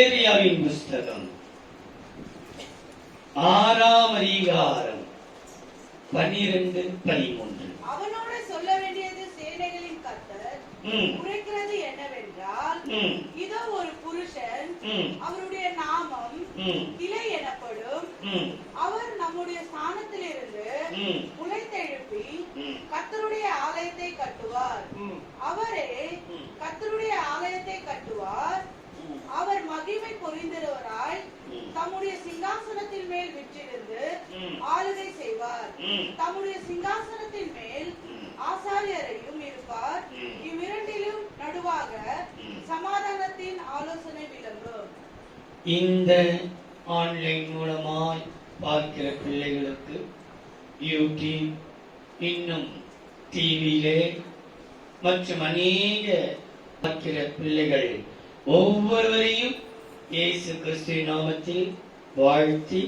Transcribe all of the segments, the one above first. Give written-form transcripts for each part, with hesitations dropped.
சகேரியாவின் புஸ்தகம் 6ஆம் அதிகாரம் 12-13. அவனோடு சொல்ல வேண்டியது சேனைகளின் கர்த்தர் உரைக்கிறது என்னவென்றால், இதோ ஒரு புருஷன், அவருடைய நாமம் கிளை எனப்படும். அவர் நம்முடைய ஸ்தானத்திலிருந்து முளைத்தெழுப்பி கர்த்தருடைய ஆலயத்தை கட்டுவார். அவரே கர்த்தருடைய ஆலயத்தை கட்டுவார். அவர் மகிமை பொழிந்தவராய் தம்முடைய சிங்காசனத்தின் மேல் விற்றிருந்து ஆளுகை செய்வார். தம்முடைய சிங்காசனத்தின் மேல் ஆசாரியரையும் இருப்பார். இவ்விரண்டிலும் நடுவாக சமாதானத்தின் ஆலோசனை விளங்கும். இந்த ஆன்லைன் மூலமாய் பார்க்கிற பிள்ளைகளுக்கு யூடியூப், இன்னும் டிவியிலே மற்றும் அநேக பார்க்கிற பிள்ளைகள் ஒவ்வொருவரையும் இயேசு கிறிஸ்துவின் நாமத்தில் வாழ்த்தி,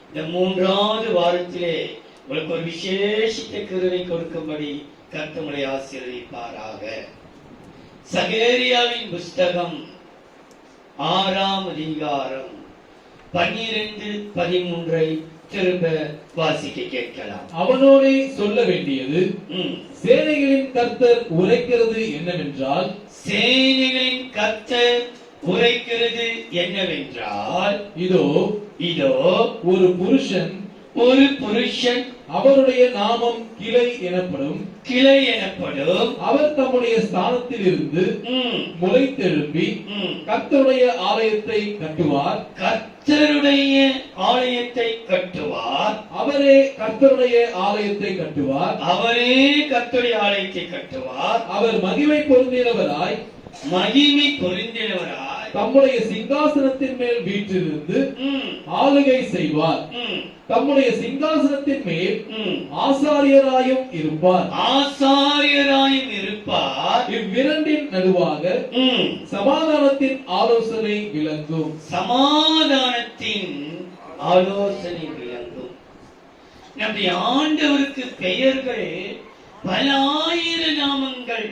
இந்த 3வது வாரத்திலே உங்களுக்கு ஒரு விசேஷித்த கிருபை கொடுக்கும்படி கர்த்தர் உங்களை ஆசீர்வதிப்பாராக. சகேரியாவின் புஸ்தகம் 6ஆம் அதிகாரம் 12-13 திரும்ப வாசிக்க கேட்கலாம். அவனோடே சொல்ல வேண்டியது சேனைகளின் கர்த்தர் உரைக்கிறது என்னவென்றால், சேனைகளின் கர்த்தர் உரைக்கிறது என்னவென்றால், இதோ ஒரு புருஷன் அவருடைய நாமம் கிளை எனப்படும். அவர் தம்முடைய ஸ்தானத்தில் இருந்து முளைத்தெழும்பி கர்த்தருடைய ஆலயத்தை கட்டுவார். அவரே கர்த்தருடைய ஆலயத்தை கட்டுவார். அவர் மகிமை பொருந்தினவராய் தம்முடைய சிங்காசனத்தின் மேல் வீற்றிருந்து ஆளுகை செய்வார். தம்முடைய சிங்காசனத்தின் மேல் ஆசாரியராயும் இருப்பார். இவ்விரண்டின் நடுவாக சமாதானத்தின் ஆலோசனை விளங்கும். நம்முடைய ஆண்டவருக்கு பெயர்கள் பல ஆயிரம் நாமங்கள்.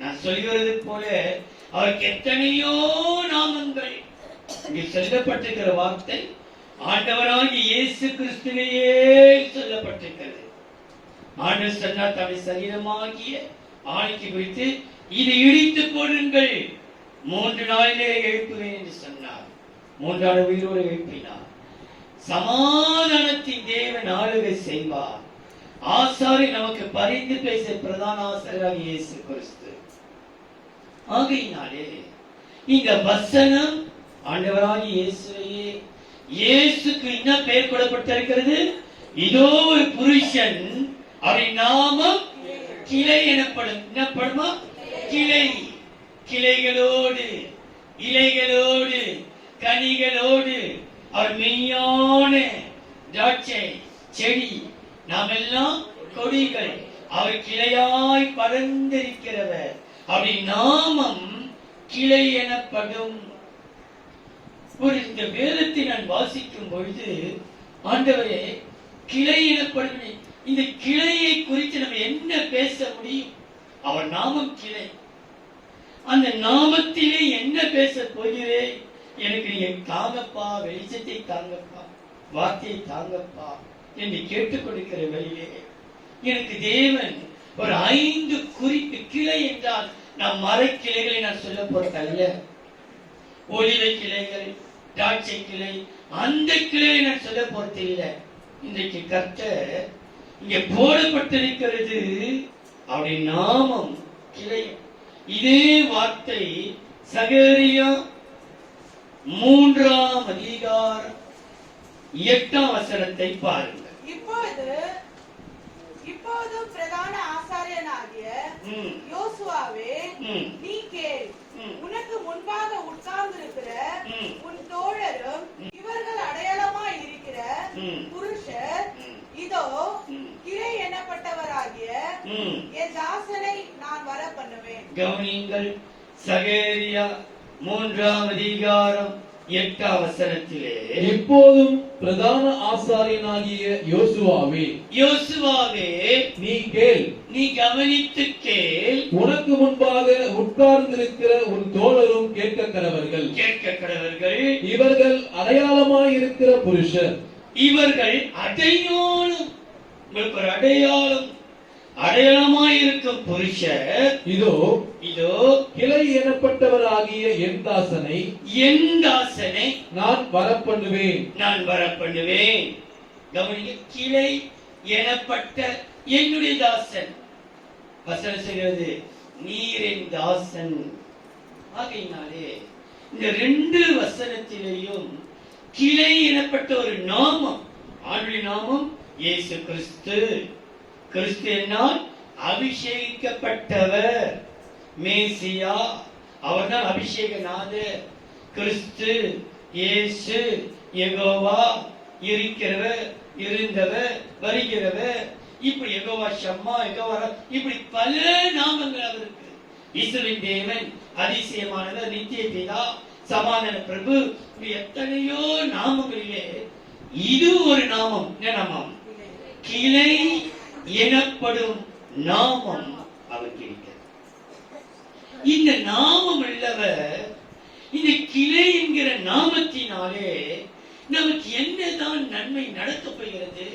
நான் சொல்கிறது போல அவருக்கு எத்தனையோ நாமங்கள். இங்கே சொல்லப்பட்டிருக்கிற வார்த்தை ஆண்டவராகிய இயேசு கிறிஸ்துவிலேயே சொல்லப்பட்டிருக்கிறது. ஆண்டவர் சொன்னார், தம்முடைய சரீரமாகிய ஆணைக்கு குறித்து இதை இடித்து போடுங்கள், 3 நாளிலே எழுப்புவேன் என்று சொன்னார். 3ஆம் உயிரோடு எழுப்பினார். சமாதானத்தின் தேவன் ஆளுகை செய்வார். ஆசாரி நமக்கு பரிந்து பேச பிரதான ஆசாரியராகிய இயேசு கிறிஸ்து. ஆகையினாலே இந்த வசனம் ஆண்டவராகிய இயேசுவையே, இயேசுக்கு என்ன பெயர் கொடுக்கப்பட்டிருக்கிறது? இதோ ஒரு புருஷன், அவருடைய நாமம் கிளை எனப்படும். என்னப்படுமா? கிளை. கிளைகளோடு, இலைகளோடு, கனிகளோடு, அவர் மெய்யான திராட்சை செடி. நாம் எல்லாம் கொடிகள். அவர் கிளையாய் பறந்திருக்கிறவர். அப்படி நாமம் கிளை எனப்படும். இந்த வேதத்தை நான் வாசிக்கும் பொழுது, ஆண்டவரே கிளை எனப்படும், இந்த கிளையை குறித்து நம்ம என்ன பேச முடியும்? அவர் நாமம் கிளை. அந்த நாமத்திலே என்ன பேச போகிறேன்? எனக்கு நீங்க தாங்கப்பா, வெளிச்சத்தை தாங்கப்பா, வார்த்தையை தாங்கப்பா என்று கேட்டுக் கொடுக்கிற வழியிலே எனக்கு தேவன் ஒரு 5 குறிப்பு. கிளை என்றால் நான் மரக்கிளைகளை நான் சொல்ல போறதல்ல. ஒலிவை கிளைகள், திராட்சை கிளை, அந்த கிளையை நான் சொல்ல போறது இல்லை. இன்றைக்கு கர்த்தர் இங்கே போடப்பட்டிருக்கிறது அவருடைய நாமம் கிளை. இதே வார்த்தை சகேரியா 3ஆம் அதிகாரம் 8ஆம் வசனத்தை பாருங்கள். இப்போது பிரதான ஆசாரியனாகிய யோசுவாவே, நீ கேள். உனக்கு முன்பாக உட்கார்ந்திருக்கிற உன் தோழரும் இவர்கள் அடையாளமாய் இருக்கிற புருஷர், இதோ கிளை எனப்பட்டவராகிய என் தாசனை நான் வர பண்ணுவேன். கவனியுங்கள், சகேரியா 3ஆம் அதிகாரம் 8ஆம் வசனத்திலே, இப்போதும் பிரதான ஆசாரியனாகிய யோசுவாவே நீ கேள், நீ கவனித்து கேள், உனக்கு முன்பாக உட்கார்ந்திருக்கிற உன் தோழரும் கேட்க கடவர்கள். இவர்கள் அடையாளமாயிருக்கிற புருஷர். இவர்கள் அடையாளம், உங்களுக்கு ஒரு அடையாளமாயிருக்கும் புருஷர். இதோ கிளை எனப்பட்டவராகிய என் தாசனை நான் வரப்பண்ணுவேன். கவனிக்க, கிளை எனப்பட்ட என்னுடைய தாசன். வசனம் சொல்கிறது, நீர் என் தாசன். ஆகையினாலே இந்த 2 வசனத்திலேயும் கிளை எனப்பட்ட ஒரு நாமம், ஆண்டுடைய நாமம் இயேசு கிறிஸ்து. கிறிஸ்து என்னால் அபிஷேகிக்கப்பட்டவர், மேசியா, அவர்தான் அபிஷேகநாதர். கிறிஸ்து, இயேசு, யெகோவா, இருக்கிறவர், இருந்தவர், வருகிறவர், இப்படி யெகோவா ஷம்மா, யெகோவா, இப்படி பல நாமங்கள் அவருக்கு. இஸ்ரவேலின் தேவன், அதிசயமானவர், நித்திய பிதா, சமாதான பிரபு, எத்தனையோ நாமங்களிலே இது ஒரு நாமம். என்ன நாமம்? கிளை எனப்படும் நாமம் அவருக்கு இருக்கிறது. இந்த நாமம் உள்ளவர், இந்த கிளை என்கிற நாமத்தினாலே நமக்கு என்னதான் நன்மை நடக்கப் போகிறது?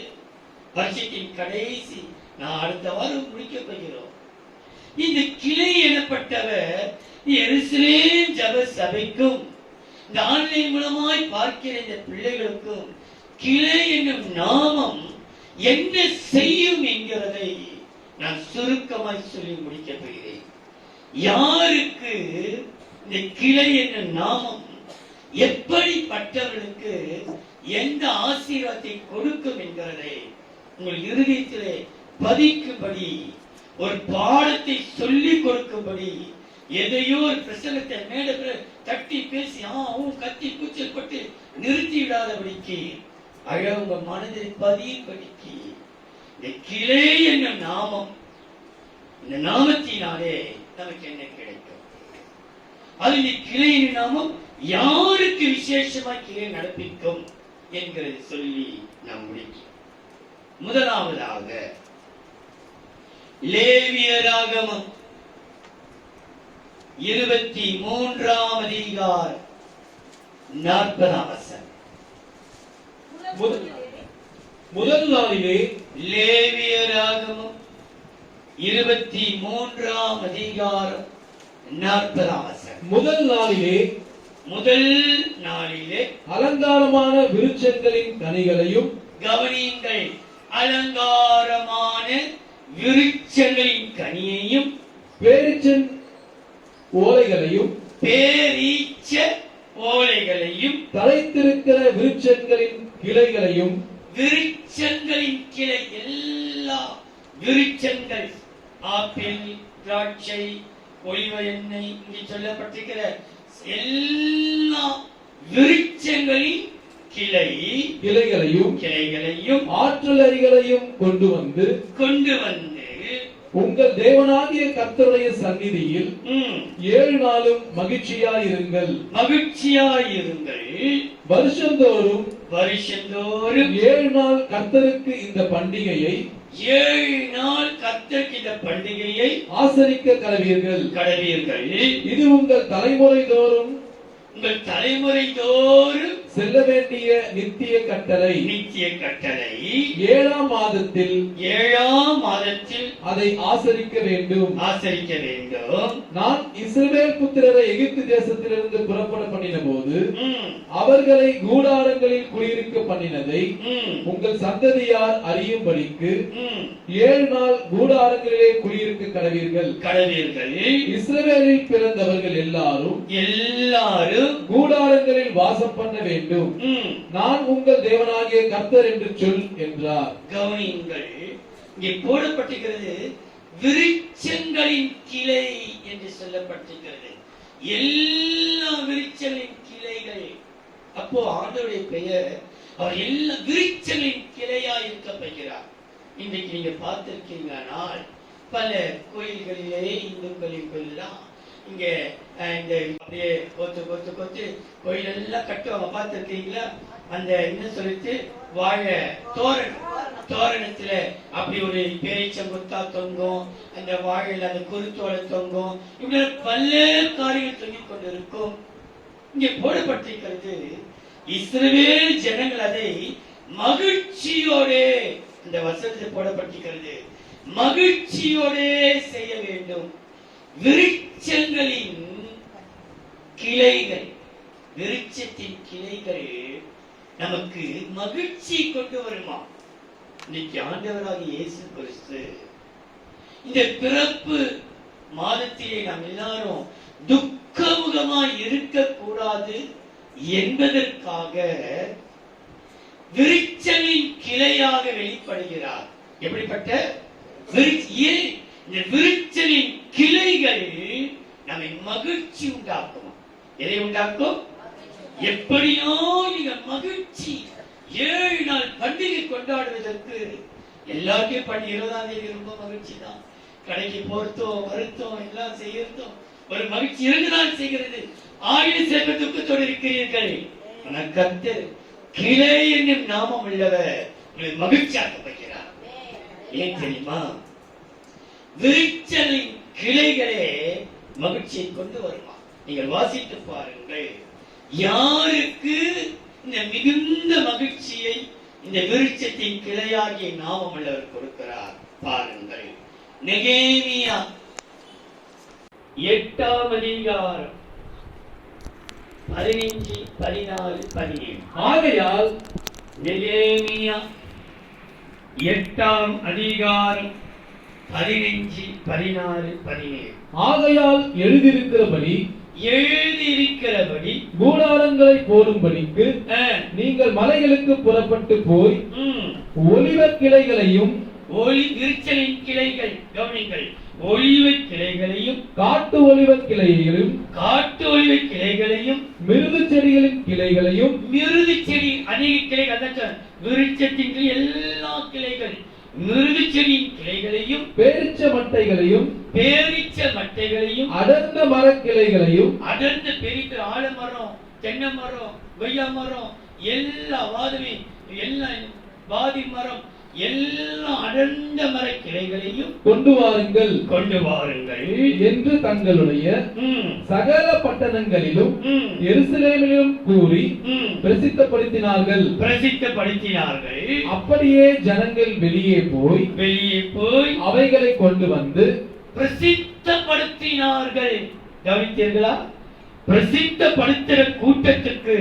வருஷத்தின் கடைசி நான் அடுத்த வாரம் முடிக்கப் போகிறோம். இந்த கிளை எனப்பட்டவர் எருசலேம் ஜெப சபைக்கும் இந்த ஆன்லைன் மூலமாய் பார்க்கிற இந்த பிள்ளைகளுக்கும் கிளை என்னும் நாமம் என்ன செய்யும் என்கிறதை நான் சுருக்கமாய் சொல்லி முடிக்கப் போகிறேன். யாருக்கு இந்த கிளை என்னும் நாமம் எப்படிப்பட்டவர்களுக்கு எந்த ஆசீர்வாதத்தை கொடுக்கும் என்கிறதை உங்கள் இருதயத்திலே பதிக்கும்படி, ஒரு பாடத்தை சொல்லிக் கொடுக்கும்படி, எதையோ ஒரு பிரசங்கத்தை மேல தட்டி பேசி கத்தி கூச்சல் பட்டு நிறுத்தி விடாதபடிக்கு, உங்க மனதில் பதியும்படிக்கு இந்த கிளை என்னும் நாமம், இந்த நாமத்தினாலே நமக்கு என்ன கிடைக்கும்? அது இந்த கிளையின் நாமம் யாருக்கு விசேஷமா கிளை நடப்பிக்கும் என்கிறது சொல்லி நாம் முடிக்கும். முதலாவதாக லேவியராகமம் 23ஆம் அதிகாரம் 40ஆம் வசனம். முதல் நாளிலே, லேவியராகமம் 23ஆம் அதிகாரம் 40ஆம் வசனம். முதல் நாளிலே அலங்காரமான விருட்சங்களின் கனிகளையும், கவனியுங்கள், அலங்காரமான விருட்சங்களின் கனியையும், பேரீச்ச ஓலைகளையும், தழைத்திருக்கிற விருட்சங்களின் கிளைகளையும், விருட்சங்களின் கிளை, எல்லா விருட்சங்கள், ஆப்பிள், திராட்சை, ஒலிவ எண்ணெய், இங்கே சொல்லப்பட்டிருக்கிற எல்லா விருட்சங்களின் கிளைகளையும் ஆற்றலரிகளையும் கொண்டு வந்து உங்கள் தேவனாகிய கர்த்தருடைய சந்நிதியில் 7 நாளும் மகிழ்ச்சியாயிருங்கள். வருஷந்தோறும் 7 நாள் கர்த்தருக்கு இந்த பண்டிகையை ஆசரிக்க கடவீர்கள். இது உங்கள் தலைமுறை தோறும் செல்ல வேண்டிய நித்திய கட்டளை. 7ஆம் மாதத்தில் அதை ஆசரிக்க வேண்டும். நான் இஸ்ரவேல் புத்திரரை எகிப்து தேசத்திலிருந்து புறப்பட பண்ணின போது அவர்களை கூடாரங்களில் குடியிருக்க பண்ணினதை உங்கள் சந்ததியார் அறியும்படிக்கு 7 நாள் கூடாரங்களிலே குடியிருக்க கடவீர்கள். இஸ்ரவேலில் பிறந்தவர்கள் எல்லாரும் கூடாரங்களில் வாசம் பண்ண வேண்டும். நான் உங்கள் தேவனாகிய கர்த்தர் என்று சொல் என்றார். கவனியுங்கள், இங்கே போடப்பட்டிருக்கிறது விருட்சங்களின் கிளை என்று சொல்லப்பட்டிருக்கிறது. எல்லா விருட்சங்களின் கிளைகள். அப்போ ஆண்டவருடைய பெயர், அவர் எல்லா விருட்சங்களின் கிளையா இருக்கப்படுகிறார். இன்றைக்கு நீங்க பார்த்திருக்கீங்கன்னா பல கோயில்களிலே, இந்துக்களின் கோயிலாம் இங்க இந்த அப்படியே கொத்து கோயிலெல்லாம் கட்டுவாங்க, பார்த்துருக்கீங்களா? அந்த என்ன சொல்லிட்டு வாழை தோரணத்துல அப்படி ஒரு பேரிச்சம்புத்தா தொங்கும், அந்த வாழையில அந்த குருத்தோலை தொங்கும், இப்படி பல்வேறு காரியங்கள் தொங்கிக் கொண்டிருக்கும். இங்கே போடப்பட்டிருக்கிறது, இஸ்ரவேல் ஜனங்கள் அதை மகிழ்ச்சியோடு, இந்த வசனத்தில் போடப்பட்டிருக்கிறது, மகிழ்ச்சியோடு செய்ய வேண்டும். விருட்சங்களின் கிளைகள், விருட்சத்தின் கிளைகள் நமக்கு மகிழ்ச்சி கொண்டு வருமா? இன்னைக்கு ஆண்டவராக இயேசு கிறிஸ்து இந்த பிறப்பு மாதத்திலே நாம் எல்லாரும் துக்கமுகமாய் இருக்கக்கூடாது என்பதற்காக விருட்சங்களின் கிளையாக வெளிப்படுகிறார். எப்படிப்பட்ட இந்த விருட்சங்களின் கிளைகள் நம்மை மகிழ்ச்சி உண்டாக்கும். எதை உண்டாக்கும்? எப்படியோ நீங்க மகிழ்ச்சி 7 நாள் பண்டிகை கொண்டாடுவதற்கு எல்லாத்தையும் 20ஆம் தேதி ரொம்ப மகிழ்ச்சி தான். கடைக்கு போறதும் வருத்தம் எல்லாம் செய்யறதும் ஒரு மகிழ்ச்சி 2 நாள் செய்கிறது. ஆயுள் சேர்க்க துக்கத்தோடு இருக்கிறீர்கள். ஆனால் கர்த்தர் கிளை என்னும் நாமம் உள்ளவர் உங்களை மகிழ்ச்சியாக வைக்கிறார். ஏன் தெரியுமா? விருட்சங்களின் கிளைகளே மகிழ்ச்சியை கொண்டு வருமா? நீங்கள் வாசித்து பாருங்கள். யாருக்கு இந்த மிகுந்த மகிழ்ச்சியை இந்த விருட்சத்தின் கிளையாகிய நாமம் உள்ளவர் கொடுக்கிறார் பாருங்கள். நெகேமியா 8ஆம் அதிகாரம் 15, 14, 17. ஆகையால் நெகேமியா 8ஆம் அதிகாரம் 15, 14, 17. ஆகையால் எழுதியிருக்கிறபடி கூடாரங்களை போடும்படிக்கு நீங்கள் மலைகளுக்கு புறப்பட்டு போய் ஒலிவ கிளைகளையும் விருட்சங்களின் கிளைகள் கவனிங்கள், ஒலிவ கிளைகளையும் காட்டு ஒலிவ கிளைகளையும் மிருது செடிகளின் கிளைகளையும், மிருது செடி அநேக கிளைகள், விருட்சத்தின் எல்லா கிளைகள், மிருது செடியின் கிளைகளையும், பேரிச்ச மட்டைகளையும், அடர்ந்த மரக்கிளைகளையும், அடர்ந்த பெரிய ஆலமரம், தென்னை மரம், கொய்யா மரம், எல்லா வாதுமை, எல்லாம் வாதி மரம், எல்லா அடர்ந்த மர கிளைகளையும் கொண்டு வாருங்கள் என்று தங்களுடைய சகல பட்டணங்களிலும் எருசலேமிலும் கூறி பிரசித்தப்படுத்தினார்கள். அப்படியே ஜனங்கள் வெளியே போய் அவைகளை கொண்டு வந்து பிரசித்தப்படுத்தினார்கள். கவனித்தீர்களா? பிரசித்தப்படுத்துற கூட்டத்துக்கு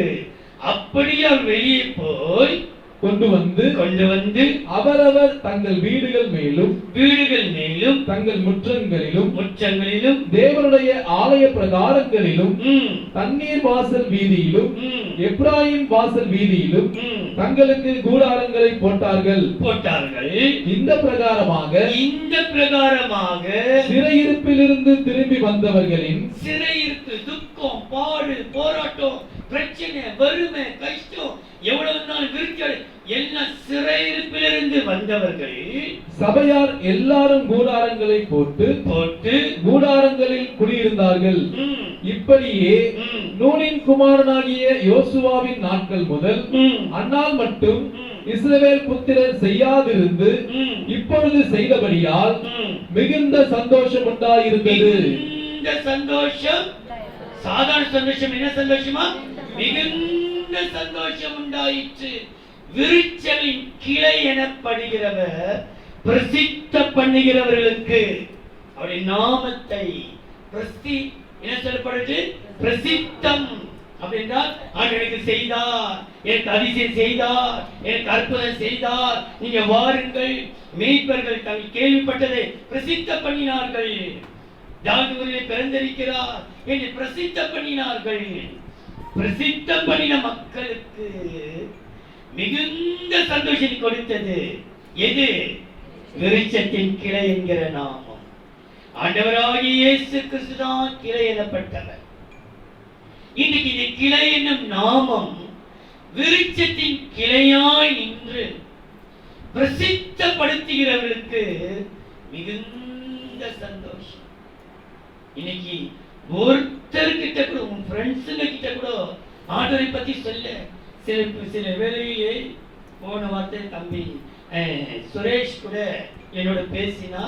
அப்படியே வெளியே போய் கொண்டு வந்து அவரவர் தங்கள் வீடுகள் மேலும் தங்கள் முற்றங்களிலும் தேவனுடைய ஆலய பிரகாரங்களிலும் தண்ணீர் வாசல் வீதியிலும் எப்ராயிம் வாசல் வீதியிலும் தங்களுக்கு கூடாரங்களை போட்டார்கள். இந்த பிரகாரமாக சிறையிருப்பிலிருந்து திரும்பி வந்தவர்களின் சிறையிருப்பு, துக்கம், பாடு, போராட்டம், பிரச்சனை, வறுமை, கஷ்டம், எவ்வளவு நாள் விருட்கள் எல்லாம் சிறையிருப்பிலிருந்து வந்தவர்கள் சபையார் எல்லாரும் கூடாரங்களை போட்டு கூடாரங்களில் குடியிருந்தார்கள். இப்படியே நூனின் குமாரனாகிய யோசுவாவின் நாட்கள் முதல் அந்நாள் மட்டும் இஸ்ரவேல் புத்திரர் செய்யாதிருந்து இப்பொழுது செய்தபடியால் மிகுந்த சந்தோஷம் உண்டாயிருந்தது. இந்த சந்தோஷம் சாதாரண சந்தோஷம், என்ன சந்தோஷமா? மிகுந்த சந்தோஷம் உண்டாயிற்று. விருட்சங்களின் கிளை எனப்படுகிறவர் பிரசித்த பண்ணுகிறவர்களுக்கு அவருடைய நாமத்தை என்ன சொல்லப்படுது? பிரசித்தம் அப்படின்னா எனக்கு செய்தார், எனக்கு அதிசயம் செய்தார், எனக்கு அற்புதம் செய்தார், நீங்க வாருங்கள். மேய்ப்பர்கள் தங்கள் கேள்விப்பட்டதை பிரசித்த பண்ணினார்கள். தாவீது பிறந்திருக்கிறார் என்று பிரசித்த பண்ணினார்கள். பிரசித்தம் பண்ணின மக்களுக்கு மிகுந்த சந்தோஷத்தை கொடுத்தது எது? விருட்சத்தின் கிளை என்கிற நாமம். ஆண்டவராகிய இயேசு கிறிஸ்து தான் கிளை எனப்பட்டவர். இன்னைக்கு இந்த கிளை என்னும் நாமம் விருட்சத்தின் கிளையாய் நின்று பிரசித்தப்படுத்துகிறவர்களுக்கு மிகுந்த சந்தோஷம். இன்னைக்கு ஒருத்தர்கிட்ட கூட உன் ஃப்ரெண்ட்ஸுங்க கிட்ட கூட ஆண்டவரை பத்தி சொல்ல. சில வேளையிலே போன வார்த்தை தம்பி சுரேஷ் கூட என்னோட பேசினா,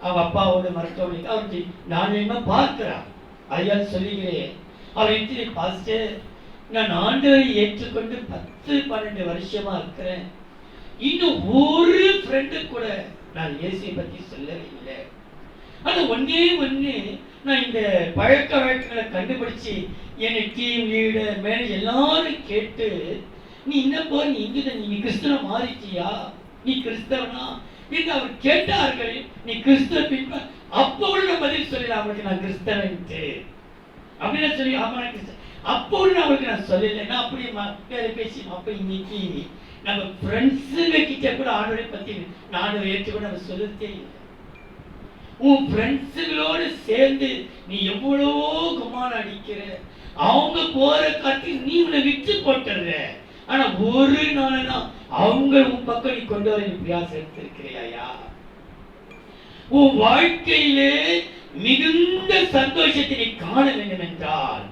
அவங்க அப்பாவோட மருத்துவமனைக்கு அவருக்கு நான் என்ன பார்க்கிறான். ஐயால் சொல்லுகிறேன், அவர் இன்றைய பாஸ்டர் நான் ஆண்டவரை ஏற்றுக்கொண்டு 10-12 வருஷமா இருக்கிறேன், இன்னும் ஒரு ஃப்ரெண்டு கூட நான் இயேசுவை பத்தி சொல்லவே இல்லை. ஆனா ஒன்னே ஒண்ணு, நான் இந்த பழக்க வழக்கங்களை கண்டுபிடிச்சு என்னை டீம் லீடர் மேனேஜர் எல்லாரும் கேட்டு, நீ என்னப்போ நீ இங்குதான், நீ கிறிஸ்தவ மாறிட்டியா, நீ கிறிஸ்தவனா என்று அவர் கேட்டார்கள். நீ கிறிஸ்தவ பின்ப அப்போது நான் பதில் சொல்லல அவருக்கு நான் கிறிஸ்தவன்ட்டு அப்படின்னு சொல்லி, ஆமா நான் கிறிஸ்தவன் அப்போது நான் அவருக்கு நான் சொல்லலை. நான் அப்படி வேற பேசி அப்ப இன்னைக்கு நம்ம ஃப்ரெண்ட்ஸுங்க கிட்ட கூட ஆண்டவரை பத்தி நான் ஏற்றுக்கூட நம்ம சொல்லத்தே இல்லை. உன் ஃப்ரெண்ட்ஸுகளோடு சேர்ந்து நீ எவ்வளவோ குமான அடிக்கிற, அவங்க போற காட்டி நீ உன்னை விட்டு போட்டுற. ஆனா ஒரு நாளா அவங்க உன் பக்கம் நீ கொண்டு வர பிரயாசம் எடுத்திருக்கிறியா? உன் வாழ்க்கையிலே மிகுந்த சந்தோஷத்தை நீ காண வேண்டும் என்றால்,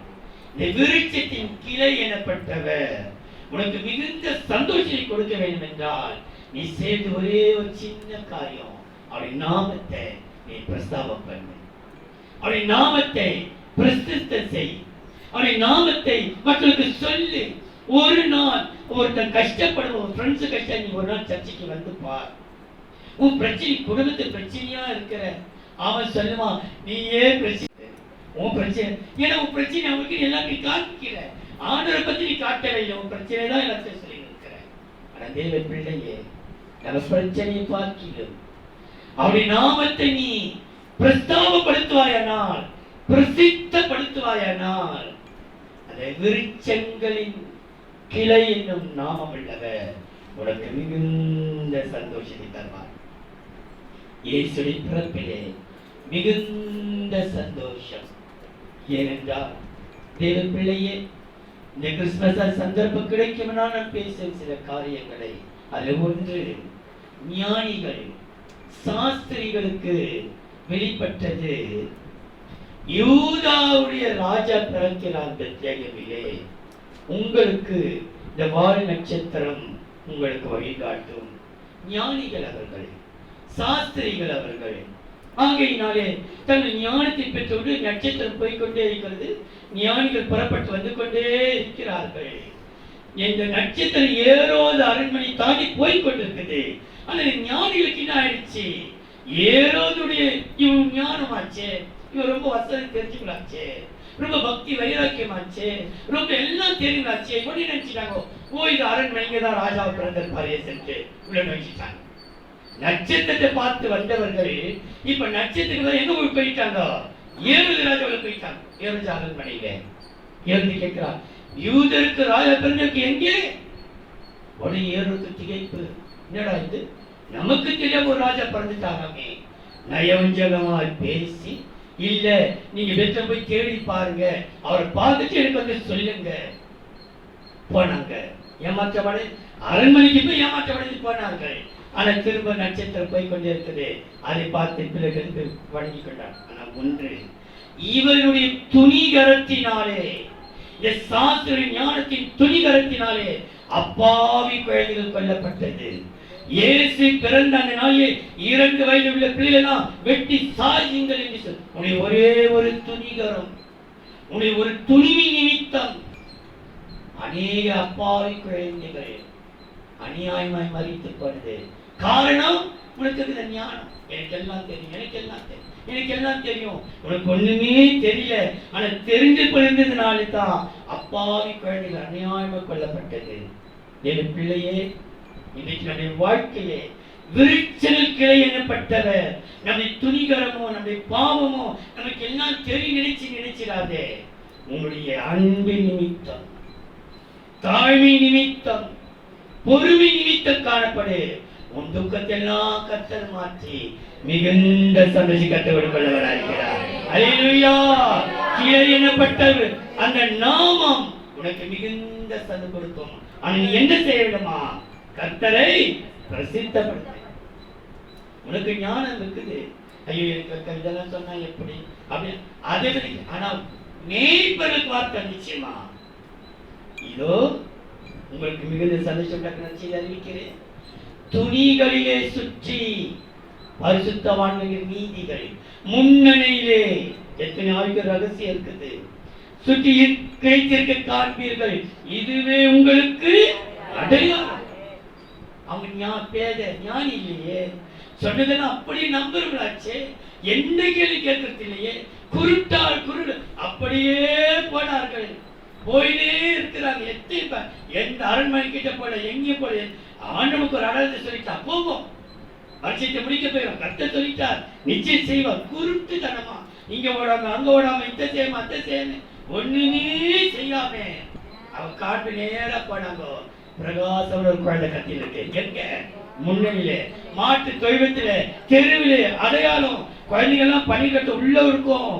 இந்த விருட்சத்தின் கிளை எனப்பட்டவர் உனக்கு மிகுந்த சந்தோஷத்தை கொடுக்க வேண்டும் என்றால், நீ சேர்ந்து ஒரே ஒரு சின்ன காரியம், அவருடைய நாமத்தை நீ பிரஸ்தாபம் பண்ணு, அவருடைய நாமத்தை பிரசித்த செய், அவருடைய நாமத்தை மக்களுக்கு சொல்லு. ஒரு நாள் ஒருத்தன் கஷ்டப்படும், உன் ஃப்ரெண்ட்ஸ் கஷ்டம், நீ ஒரு நாள் சர்ச்சைக்கு வந்து பார். உன் பிரச்சனை குடும்பத்து பிரச்சனையா இருக்கிற, அவன் சொல்லுவான் நீ ஏன் பிரச்சனை, உன் பிரச்சனை, ஏன்னா உன் பிரச்சனை அவனுக்கு எல்லாம் நீ காட்டிக்கிற, ஆண்டவரை பத்தி நீ காட்டவே இல்லை, உன் பிரச்சனை தான் எல்லாத்தையும் சொல்லி இருக்கிற. ஆனா தேவ பிள்ளையே, நம்ம பிரச்சனையை பார்க்கிறோம், அவருடைய நாமத்தை நீ பிரஸ்தாபப்படுத்துவாயானால், பிரசித்தப்படுத்துவாயானால், அந்த விருட்சங்களின் கிளை என்னும் நாமம் உள்ளவர் உனக்கு மிகுந்த சந்தோஷத்தை தருவார். இயேசுவின் பிறப்பிலே மிகுந்த சந்தோஷம். ஏனென்றால் தேவ பிள்ளையே, இந்த கிறிஸ்துமஸ் சந்தர்ப்பம் கிடைக்கும்னா நான் பேசும் சில காரியங்களை, அதில் ஒன்று ஞானிகள் சாஸ்திரிகளுக்கு வெளிப்பட்டது. யூதாவுடைய ராஜா பிறக்கிறார் பெத்லகேமிலே, உங்களுக்கு இந்த வால் நட்சத்திரம் உங்களுக்கு வழிகாட்டும். ஞானிகள் அவர்கள், சாஸ்திரிகள் அவர்கள். ஆகையினாலே தங்கள் ஞானத்தை பெற்றோடு நட்சத்திரம் போய்கொண்டே இருக்கிறது, ஞானிகள் புறப்பட்டு வந்து கொண்டே இருக்கிறார்கள். இந்த நட்சத்திரம் ஏரோது அரண்மனை தாண்டி போய்கொண்டிருக்குது. ஆனால் ஞானிகளுக்கு என்ன ஆயிடுச்சு? ஏரோதுடைய இவன் ஞானமாச்சே, இவன் ரொம்ப வசதி தெரிஞ்சுக்கலாச்சே, ரொம்ப பக்தி வைராக்கியமாச்சு, ரொம்ப எல்லாம் தெரியுமாச்சு, எப்படி நினைச்சிட்டாங்க, ஓ இது அரண்மனைங்க தான் ராஜா பிறந்திருப்பாரு சென்று உள்ள நினைச்சிட்டாங்க. நட்சத்திரத்தை பார்த்து வந்தவர்கள் இப்ப நட்சத்திரத்துக்கு எங்க போயிட்டாங்க? ஏறுது ராஜாவில் போயிட்டாங்க. ஏறுது அரண்மனையில ஏறுது கேட்கிறார், யூதருக்கு ராஜா பிறந்தருக்கு எங்கே? உடனே ஏறுது திகைப்பு, என்னடா இது, நமக்கு தெரியாம ஒரு ராஜா பிறந்துட்டாராமே. நயவஞ்சகமாய் பேசி, இல்ல நீங்க வெற்ற போய் தேடி பாருங்க, அவரை பார்த்துட்டு எனக்கு வந்து சொல்லுங்க. போனாங்க, ஏமாற்றப்படை அரண்மனைக்கு போய் ஏமாற்றப்படைந்து போனார்கள். ஆனா திரும்ப நட்சத்திரம் போய் கொண்டே இருக்குது. அதை பார்த்து பிள்ளைகளுக்கு வணங்கி கொண்டார். ஆனா ஒன்று, இவருடைய துணிகரத்தினாலே, இந்த சாஸ்திர ஞானத்தின் துணிகரத்தினாலே அப்பாவி குழந்தைகள் கொல்லப்பட்டது. இயேசு பிறந்த அந்த நாளில் 2 வயது உள்ள பிள்ளைகளெல்லாம் வெட்டி சாயுங்கள் என்று சொல். உன்னை ஒரே ஒரு துணிகரம், உன்னை ஒரு துணிவி நிமித்தம் அநேக அப்பாவி குழந்தைகள் அநியாயமாய் மறித்து போனது. காரணம், உனக்கு இருக்கிற ஞானம். எனக்கு எல்லாம் தெரியும், எனக்கு எல்லாம் தெரியும், எனக்கு எல்லாம் தெரியும். உனக்கு ஒண்ணுமே தெரியல. ஆனா தெரிஞ்சு கொண்டிருந்ததுனால தான் அப்பாவி குழந்தைகள் அநியாயமாக கொல்லப்பட்டது. என் பிள்ளையே, இன்னைக்கு நம்முடைய வாழ்க்கையே விருட்சல் கிளை எனப்பட்டவர். நம்முடைய துணிகரமோ, நம்முடைய பாவமோ, நமக்கு எல்லாம் நினைச்சிடாதே. உங்களுடைய அன்பு நிமித்தம், தாழ்மை நிமித்தம், பொறுமை நிமித்தம் காணப்படு. உன் துக்கத்தெல்லாம் கர்த்தர் மாற்றி மிகுந்த சந்தோஷி கற்றுக் கொள்ளவராகிறார். அல்லேலூயா. கிளை எனப்பட்டவர் அந்த நாமம் உனக்கு மிகுந்த சந்தோஷம் கொடுக்கும். ஆனா நீ என்ன செய்ய வேண்டுமா? கர்த்தரை பிரசித்தப்படுத்த. உனக்கு ஞானம் இருக்குது, ஐயோ எனக்கு இதெல்லாம் சொன்னா எப்படி அப்படி அதே. ஆனா மேய்ப்பர்களுக்கு வார்த்தை நிச்சயமா. இதோ உங்களுக்கு மிகுந்த சந்தோஷம் செய்தி அறிவிக்கிறேன். துணிகளிலே சுற்றி பரிசுத்தவான்களின் நீதிகள் முன்னணியிலே எத்தனை ஆய்வு ரகசியம் இருக்குது. சுற்றி கிடைத்திருக்க காண்பீர்கள். இதுவே உங்களுக்கு அடையாளம். அவங்க பேத ஞானி இல்லையே, சொன்னதெல்லாம் அப்படியே நம்புறாச்சே, எந்த கேள்வி கேட்கறது இல்லையே, குருட்டால் குருடு அப்படியே போனார்கள். போயிலே இருக்கிறாங்க. எந்த அரண்மனை கிட்ட போல எங்கே போல ஆண்டவனுக்கு ஒரு அடையாளத்தை சொல்லிட்டா போவோம். பரிசையை முடிக்க போயிடும். கர்த்தர் சொல்லிட்டார், நிச்சயம் செய்வார். குருட்டு தனமா இங்க ஓடாம அங்க ஓடாம இந்த செய்யாம அந்த செய்யணும் ஒண்ணுமே செய்யாம அவன் காட்டு நேரா போனாங்க. பிரகாசம் ஒரு குழந்தை கத்தியில் இருக்கு. எங்க முன்னணியில மாட்டு தொய்வத்தில தெருவிலே அடையாளம். குழந்தைகள்லாம் பனிக்கட்டு உள்ள இருக்கும்.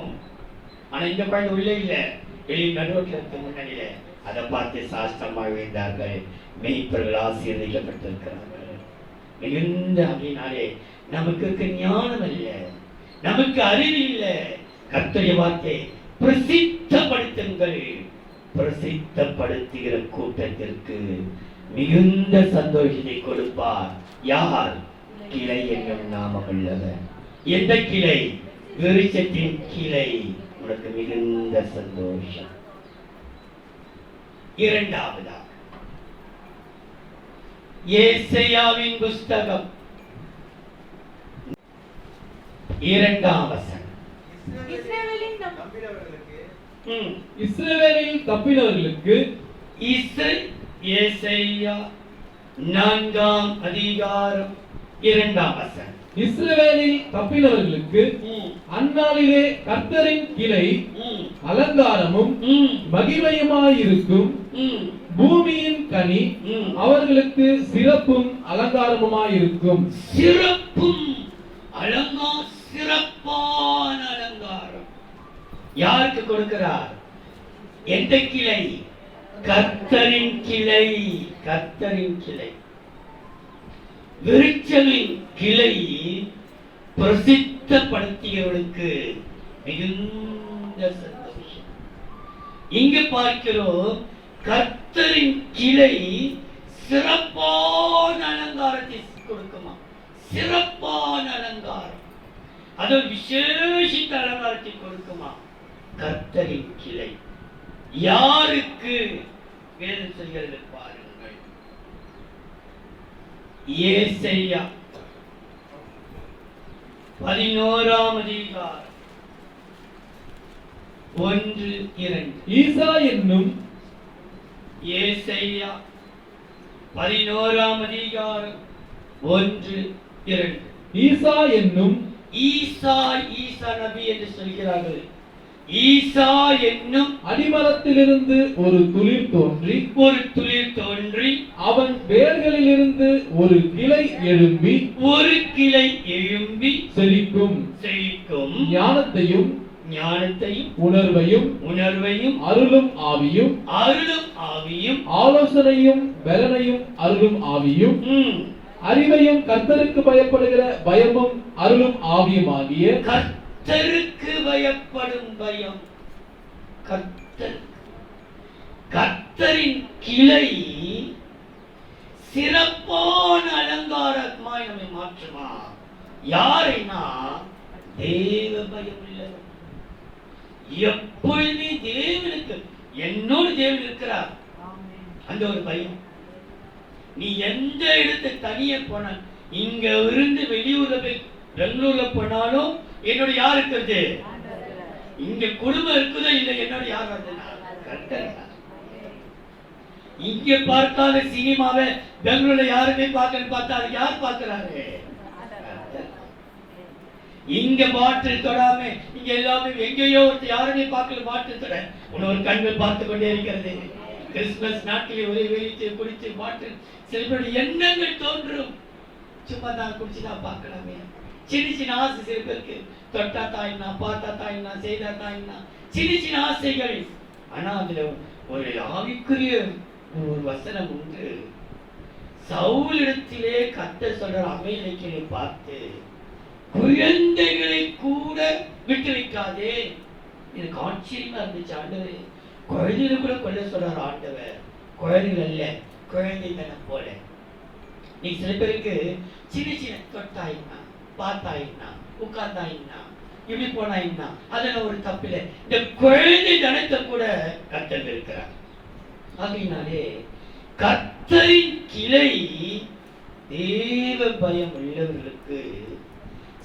ஆனா இந்த குழந்தை உள்ள இல்ல, வெளியே நடுவோட்டில் இருக்க முன்னணியில. அதை பார்த்து சாஸ்திரமாக வேண்டார்கள். மெய்ப்பர்கள் ஆசீர்வதிக்கப்பட்டிருக்கிறார்கள். மிகுந்த அப்படின்னாலே நமக்கு இருக்க ஞானம் இல்லை, நமக்கு அறிவு இல்லை. கர்த்தருடைய வார்த்தை பிரசித்தப்படுத்துங்கள். பிரசித்தப்படுத்துகிற கூட்டத்திற்கு மிகுந்த சந்தோஷத்தை கொடுப்பார். யார்? கிளை என்னும் நாமம் உள்ளவர். எந்த கிளை? விருட்சத்தின் கிளை. உனக்கு மிகுந்த சந்தோஷம். இரண்டாவதா ஏசாயாவின் புஸ்தகம் 2ஆம் வசனம். இஸ்ரவேலில் தப்பினவர்களுக்கு ஏசாயா 4ஆம் அதிகாரம் 2ஆம் வசனம். இஸ்ரவேலில் தப்பினவர்களுக்கு அந்நாளிலே கர்த்தரின் கிளை அலங்காரமும் மகிமையுமாயிருக்கும். பூமியின் கனி அவர்களுக்கு சிறப்பும் அலங்காரமுமாயிருக்கும். சிறப்பும் அலங்காரம், சிறப்பான அலங்காரம். யாருக்கு கொடுக்கிறார்? எந்த கிளை? கர்த்தரின் கிளை. கர்த்தரின் கிளை. விருட்சங்களின் கிளை பிரசித்தப்படுத்தியவர்களுக்கு மிகுந்த சந்தோஷம். இங்கு பார்க்கிறோம், கர்த்தரின் கிளை சிறப்பான அலங்காரத்தை கொடுக்குமா. சிறப்பான அலங்காரம், அது விசேஷித்த அலங்காரத்தை கொடுக்குமா. கர்த்தரின் கிளை யாருக்கு? வேதம் சொல்கிறது பாருங்கள். ஏசாயா 11ஆம் அதிகாரம் 1-2. ஈசா என்னும் ஏசாயா 11ஆம் அதிகாரம் 1-2. ஈசா என்னும் ஈசா நபி என்று சொல்கிறார்கள். ஈசா என்னும் அடிமரத்திலிருந்து ஒரு துளிர் தோன்றி அவன் வேர்களிலிருந்து ஒரு கிளை எழும்பி செழிக்கும். ஞானத்தையும் உணர்வையும் அருளும் ஆவியும் ஆலோசனையும் பலனையும் அருளும் ஆவியும் அறிவையும் கர்த்தருக்கு பயப்படுகிற பயமும் அருளும் ஆவியும் ஆகிய கர்த்தருக்கு பயப்படும் பயம். கர்த்தரின் கிளை சிறப்பான அலங்காரமாய் நம்மை மாற்றுமா. யாரைனா? தேவ பயம் உள்ளவர். எப்பொழுதுமே தேவனுக்கு, என்னோடு தேவன் இருக்கிறார், அந்த ஒரு பயம். நீ எந்த இடத்தை தனியே போன, இங்க இருந்து வெளியூர்ல போய் பெங்களூர்ல போனாலும் என்னோட யார் இருக்கிறது? இங்க குடும்பம் இருக்குதோ இல்லை, என்னோட யார் வருது? இங்க பார்க்காத சினிமாவை பெங்களூர்ல யாருமே பார்க்கன்னு பார்த்தா அது யார் பார்க்கிறாரு? இங்க பாட்டில் தொடாம இங்க எல்லாமே எங்கேயோ யாருமே பார்க்கல. பாட்டில் தொட உன்னொரு கண்கள் பார்த்து கொண்டே இருக்கிறது. கிறிஸ்துமஸ் நாட்களே ஒரே வெளிச்சு குடிச்சு பாட்டில் சில பேருடைய எண்ணங்கள் தோன்றும். சும்மா தான் குடிச்சுதான் பார்க்கலாமே. சின்ன ஆசை சில பேருக்கு. தொட்டா தாயினா, பார்த்தா தாயினா, செய்தா தாயினா, சின்ன ஆசைகள். ஆனா அதுல ஒரு ஆவிக்குரிய ஒரு வசனம் உண்டு. சவுலிடத்திலே கர்த்தர் சொல்ற அமைதியை பார்த்து, குழந்தைகளை கூட விட்டு வைக்காதே. எனக்கு ஆச்சரியமா இருந்துச்சு. ஆண்டவர் குழந்தைகளை கூட கொல்ல சொல்றாரு ஆண்டவர். குழந்தைகள் அல்ல, குழந்தை தனம் போல. நீ சில பேருக்கு சின்ன சின்ன தொட்டாயின்னா, பார்த்தாயின்னா, உட்கார்ந்தாயின்னா, இப்படி போனாயின்னா அதுல ஒரு தப்பில்லை. இந்த குழந்தை தனத்தை கூட கர்த்தர் இருக்கிறார். ஆகையினாலே கர்த்தரின் கிளை தேவ பயம் உள்ளவர்களுக்கு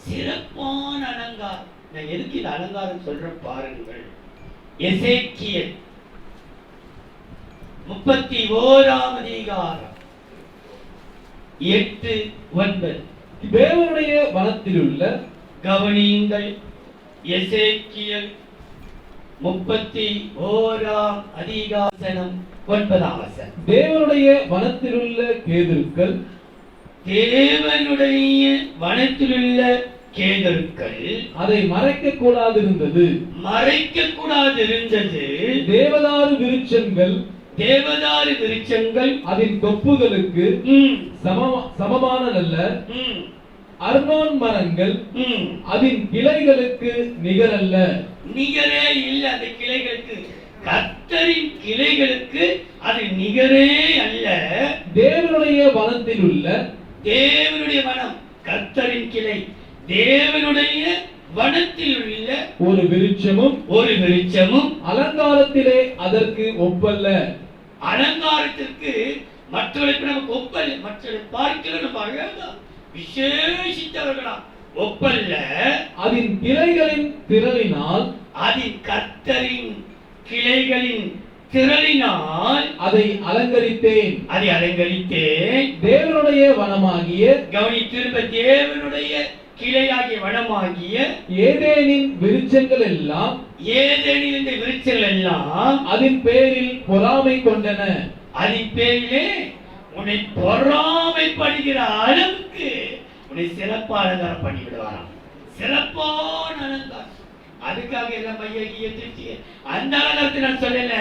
சிறப்பான அலங்காரம். நான் எதுக்கு இந்த அலங்காரம் சொல்றேன் பாருங்கள். எசேக்கியேல் 31ஆம் அதிகாரம் 8-9. தேவனுடைய வனத்தில் உள்ள கவனியுங்கள். எசேக்கியேல் 31ஆம் அதிகாரம் 9ஆம் வசனம். தேவனுடைய வனத்தில் உள்ள கேதுருக்கள், தேவனுடைய வனத்திலுள்ள கேதர்கள் அதை மறைக்க கூடாதிருந்தது. மறைக்க கூடாதிருந்தது. தேவதாரு விருட்சங்கள், தேவதாரு விருட்சங்கள் அதன் கொப்புகளுக்கு சமமானதல்ல. அர்னோன் மரங்கள் அதன் கிளைகளுக்கு நிகரல்ல. நிகரே இல்லை அந்த கிளைகளுக்கு. கர்த்தரின் கிளைகளுக்கு அது நிகரே அல்ல. தேவனுடைய வனத்தில் உள்ள, தேவனுடைய வனம் கர்த்தரின் கிளை, தேவனுடைய வனத்தில் உள்ள ஒரு விருட்சமும் அலங்காரத்திலே அதற்கு ஒப்பல்ல. அலங்காரத்திற்கு மற்றவர்களுக்கு நமக்கு ஒப்பல்ல. மற்றவர்களை பார்க்கிறோம் நம்ம அழகா விசேஷித்தவர்களா ஒப்பல்ல. அதன் கிளைகளின் திரளினால், அதன் கர்த்தரின் கிளைகளின் திரளினால் அதை அலங்கரித்தேன். தேவனுடைய வனமாகிய, கவனி திரும்ப, தேவனுடைய கிளையாகிய வனமாகிய ஏதேனின் விருட்சங்கள் எல்லாம், ஏதேனில் இந்த விருட்சங்கள் எல்லாம் அதன் பேரில் பொறாமை கொண்டன. அதன் பேரிலே உன்னை பொறாமைப்படுகிற அளவுக்கு உன்னை சிறப்பான அலங்காரம் பண்ணி விடுவாராம். சிறப்பான அலங்காரம். அதுக்காக எல்லாம் மையகிய திருச்சி அந்த அலங்காரத்தை நான் சொல்லல.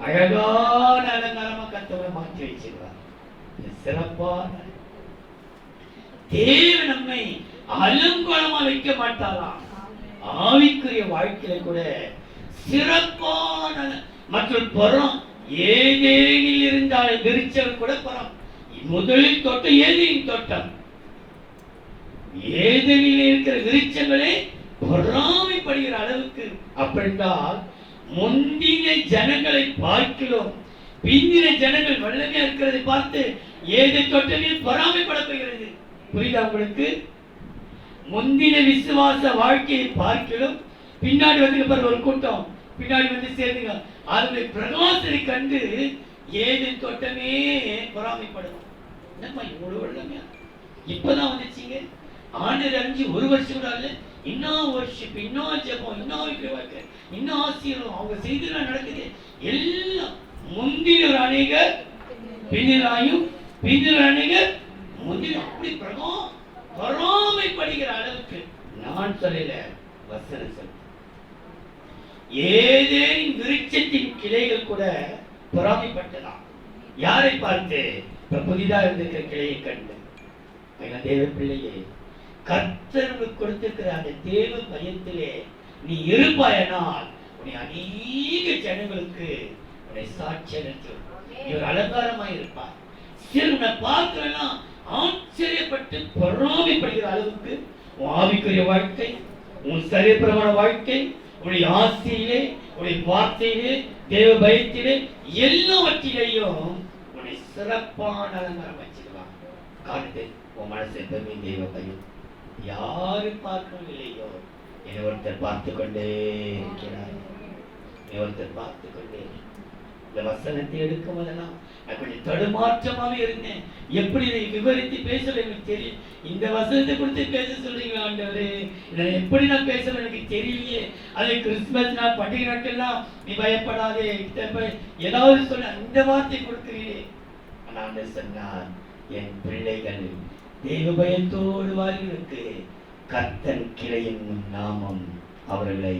அழகான அலங்காரமா கர்த்தரை மாற்றி வச்சிருவார். சிறப்பான தேவ நம்மை அலங்கோலமா வைக்க மாட்டாராம். ஆவிக்குரிய வாழ்க்கையில கூட சிறப்பான மற்றும் புறம் ஏதேனில் இருந்தால் விருட்சம் கூட புறம். முதலில் தோட்டம் ஏதேனின் தோட்டம். ஏதேனில் இருக்கிற விருட்சங்களே பொறாமைப்படுகிற அளவுக்கு. அப்படின்றால் முந்தின ஜனங்களை பார்க்கிறோம், பிந்தின ஜனங்கள் வல்லமையா இருக்கிறதை பார்த்து ஏதே தோட்டத்தில் பொறாமைப்படப்படுகிறது. புரியுதா உங்களுக்கு? முந்தின விசுவாச வாழ்க்கையை பார்க்கிறோம், பின்னாடி வந்து ஒரு கூட்டம் பின்னாடி வந்து சேர்ந்துங்க, அதனுடைய பிரகாசத்தை கண்டு ஏதே தோட்டமே பொறாமைப்படும். என்னம்மா இவ்வளவு வல்லமையா இப்பதான் வந்துச்சீங்க? ஆண்டு அஞ்சு ஒரு வருஷம் கூட இல்ல, இன்னும் வர்ஷிப், இன்னும் ஜெபம், இன்னும் இன்னும் ஆசீர்வாதம் அவங்க செய்திலாம் நடக்குது. எல்லாம் முந்தின அநேகர் பின்னிராயும், பின்னிர அநேகர் முந்தின. அப்படி பொறாமைப்படுகிற அளவுக்கு நான் சொல்லல, வசனம் சொல்ல. ஏதேனின் விருட்சத்தின் கிளைகள் கூட பொறாமைப்பட்டதாம். யாரை பார்த்து? புதிதா இருந்திருக்கிற கிளையை கண்டு. தேவ பிள்ளையே, கர்த்தருக்கு கொடுத்திருக்கிற அந்த தேவ பயத்திலே நீ இருப்பாயனால் உன்னை அநேக ஜனங்களுக்கு உன்னை சாட்சி அளிக்கும். நீ ஒரு அலங்காரமாய் இருப்பார். சரி, உன்னை பார்க்கிறனா ஆச்சரியப்பட்டு பொறாமைப்படுகிற அளவுக்கு உன் ஆவிக்குரிய வாழ்க்கை, உன் சரீரமான வாழ்க்கை, உன்னுடைய ஆசையிலே, உன்னுடைய வார்த்தையிலே, தேவ பயத்திலே, எல்லாவற்றிலேயும் உன்னை சிறப்பான அலங்காரம் வச்சிருவான். காரணத்தை உன் மனசை எப்பவுமே தேவ பயம். யாரு பார்க்கணும் இல்லையோ, என்னை ஒருத்தர் பார்த்து கொண்டே இருக்கிறார். ஒருத்தர் பார்த்து கொண்டே. இந்த வசனத்தை எடுக்கும் போதெல்லாம் நான் கொஞ்சம் தடுமாற்றமாவே இருந்தேன். எப்படி இதை விவரித்து பேசல எனக்கு தெரியும். இந்த வசனத்தை கொடுத்து பேச சொல்றீங்களா ஆண்டவரே? இதை எப்படி நான் பேசணும் எனக்கு தெரியலையே. அது கிறிஸ்துமஸ் நாள், பண்டிகை நாட்கள்லாம் நீ பயப்படாதே, ஏதாவது சொல்ல அந்த வார்த்தை கொடுக்கிறீரே. ஆனால் சொன்னார், என் பிள்ளைகள் தேவ பயத்தோடு வாழ்வதற்கு கர்த்தன் கிளையின் நாமம் அவர்களை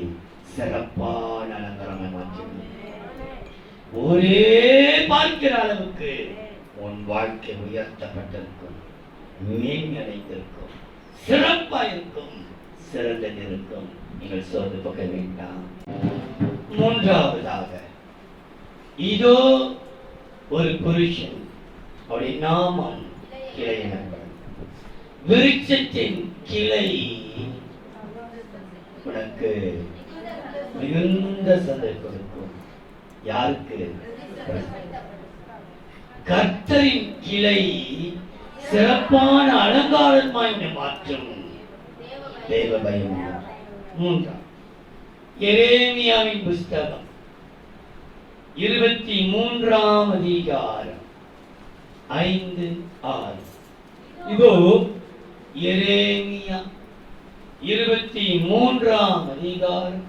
சிறப்பான அலங்காரமாக மாற்றும். ஒரே பார்க்கிற அளவுக்கு உன் வாழ்க்கை உயர்த்தப்பட்டிருக்கும், மேன்மையடைந்திருக்கும், சிறப்பா இருக்கும், சிறந்தது இருக்கும். நீங்கள் சோர்ந்து போக வேண்டாம். மூன்றாவதாக, இதோ ஒரு புருஷன், அவருடைய நாமம் கிளை எனப்படும். விருட்சத்தின் கிளை உனக்கு மிகுந்த சந்தை கொடுக்கும். யாருக்கு? கர்த்தரின் கிளை சிறப்பான அலங்காரமாய் உன்னை மாற்றும். தேவ பயம். மூன்றாம், எரேமியாவின் புஸ்தகம் 23ஆம் அதிகாரம் 5-6. இதோ எரேமியா 23ஆம் அதிகாரம்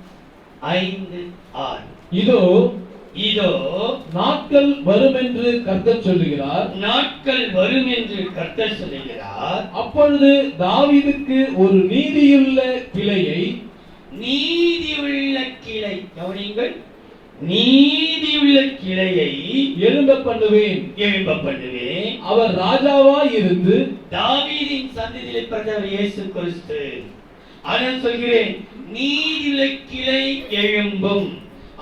5-6. இதோ இதோ நாட்கள் வரும் என்று கர்த்தர் சொல்லுகிறார். நாட்கள் வரும் என்று கர்த்தர் சொல்லுகிறார். அப்பொழுது தாவீதுக்கு ஒரு நீதியுள்ள கிளையை, நீதியுள்ள கிளை, கவனிங்கள், நீதியுள்ள கிளையை எழும்ப பண்ணுவேன். எழும்ப பண்ணுவேன். அவர் ராஜாவாய் இருந்து தாவீதின் சந்ததியில் பிறந்தவர் இயேசு கிறிஸ்து. அதான் சொல்கிறேன், நீதியுள்ள கிளை எழும்பும்.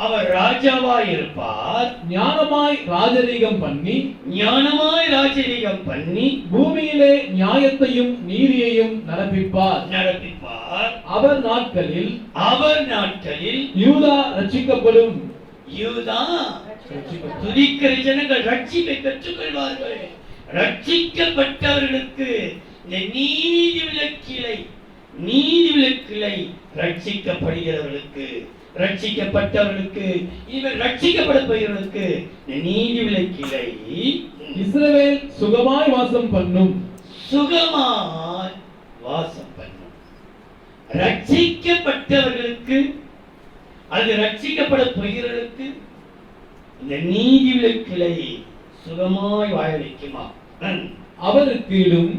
அவர் ராஜாவாய் இருப்பார். ஞானமாய் ராஜரீகம் பண்ணி, ஞானமாய் ராஜரீகம் பண்ணி பூமியிலே நியாயத்தையும் நீதியையும் நடப்பிப்பார். அவர் நாட்களில் யூதா ரட்சிக்கப்படும். யூதா துதிக்கிற ஜனங்கள் ரட்சிப்பை பெற்றுக்கொள்வார்கள். ரட்சிக்கப்பட்டவர்களுக்கு இந்த நீதியுள்ள கிளை ரட்சிக்கப்படுகிறவர்களுக்கு, ரட்சிக்கப்பட்டவர்களுக்கு, இவர் ரட்சிக்கப்பட போகிறவர்களுக்கு நீதியுள்ள கிளை இஸ்ரவேல் சுகமாய் வாசம் பண்ணும். சுகமாய் வாசம் பண்ணும். ரட்சிக்கப்பட்டவர்களுக்கு, அது ரட்சிக்கப்பட போகிறவர்களுக்கு இந்த நீதியுள்ள கிளை சுகமாய் வாழ வைக்குமா? அவருக்கு இடும்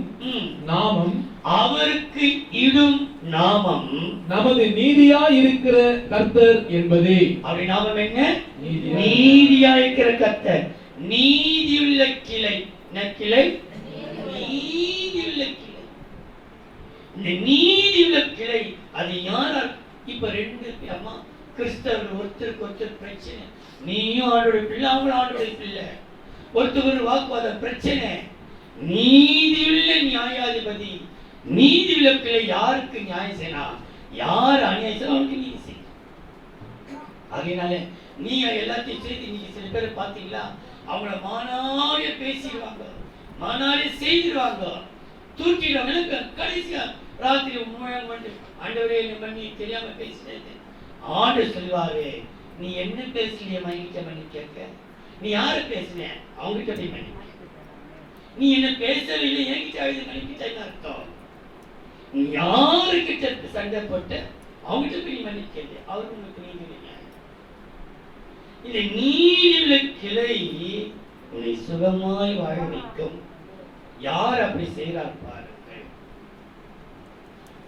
நாமம், அவருக்கு இடும் நாமம் நமது நீதியாய் இருக்கிற கர்த்தர் என்பதே. அப்படி நாமம் என்ன? நீதியாய் இருக்கிற கர்த்தர். நீதியுள்ள கிளை. கிளை நீதியுள்ள கிளை. இந்த நீதியுள்ள கிளை அது யாரால்? இப்ப ரெண்டு அம்மா கிறிஸ்தவர்கள் ஒருத்தருக்கு ஒருத்தர் பிரச்சனை. நீயும் ஆண்டோட பிள்ளை, அவங்களும் ஆண்டோட பிள்ளை. ஒருத்தர் வாக்குவாத பிரச்சனை. நீதியுள்ள நியாயாதிபதி, நீதியுள்ள கிளை யாருக்கு நியாயம் செய்யணும்? யார் அநியாயம் செய்யணும் அவனுக்கு நீதி செய்யும். அதனால நீங்க எல்லாத்தையும் செய்து, நீங்க சில பேரை பார்த்தீங்களா, அவங்கள மானாவே பேசிடுவாங்க, மானாவே செய்திருவாங்க, தூக்கிடுவாங்க. கடைசியா ராத்திரி ஆண்டவரே பண்ணி தெரியாம பேசினது. ஆண்டு சொல்வாரு, நீ என்ன பேசலையே மன்னிக்க மன்னிக்க, நீ யார பேசின அவங்ககிட்ட போய் மன்னிக்க, நீ என்ன பேசவில்லை என்கிட்ட மன்னிக்கிட்டேன்னு அர்த்தம். நீ யாருக்கிட்ட சண்டை போட்ட அவங்ககிட்ட போய் மன்னிக்கல, அவரு உங்களுக்கு நீங்க. இந்த நீதியுள்ள கிளை உன்னை சுகமாய் வாழ வைக்கும். யார் அப்படி செய்கிறார் பாருங்கள்.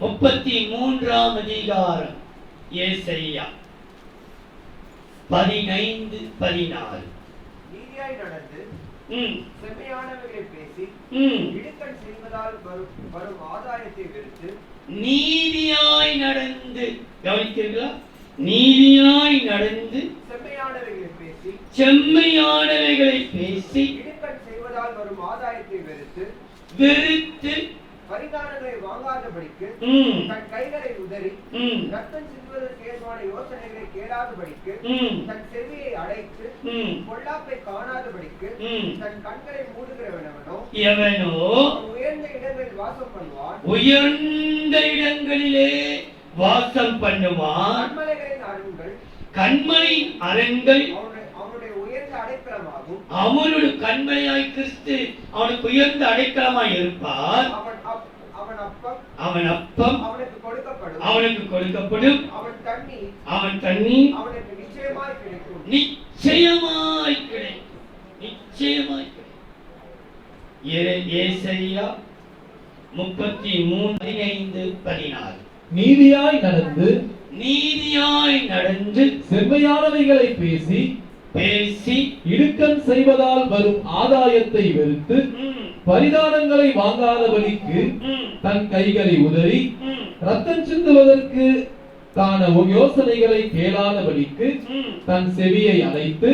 33ஆம் அதிகாரம் ஏசாயா 15-14. நீதியாய் நடந்து செம்மையானவைகளை பேசி இடுக்கண் செய்வதால் வரும் ஆதாயத்தை வெறுத்து, நீதியாய் நடந்து, கவனிக்கிறீர்களா? நீதியாய் நடந்து செம்மையானவைகளை பேசி, செம்மையானவைகளை பேசி இடுக்கண் செய்வதால் வரும் ஆதாயத்தை வெறுத்து, பரிதானங்களை வாங்காதபடிக்கு தன் கைகளை உதறி, ரத்தம் சிந்துவதற்கு ஏதுவான யோசனைகளை கேளாதபடிக்கு தன் செவியை அடைத்து, பொல்லாப்பை காணாதபடிக்கு தன் கண்களை மூடுகிறவனவனோ எவனோ உயர்ந்த இடங்களில் வாசம் பண்ணுவான், உயர்ந்த இடங்களிலே வாசம் பண்ணுவான். கண்மலையின் அரண்கள் அவனுடைய உயர்ந்த அடைக்கலமாகும். அவனுடைய கண்மலையாய் கிறிஸ்து அவனுக்கு உயர்ந்த அடைக்கலமாய் இருப்பார். அவன் அப்பம் அவனுக்கு கொடுக்கப்படும். அவன் தண்ணீர் அவனுக்கு நிச்சயமாய் கிடைக்கும். நிச்சயமாய் கிடைக்கும். ஏசாயா 33:15-16. நீதியாய் நடந்து செம்மையானவைகளை பேசி இடுக்கண் செய்வதால் வரும் ஆதாயத்தை வெறுத்து, பரிதானங்களை வாங்காதபடிக்கு தன் கைகளை உதறி, ரத்தம் சிந்துவதற்கு தான யோசனைகளை கேளாதபடிக்கு தன் செவியை அடைத்து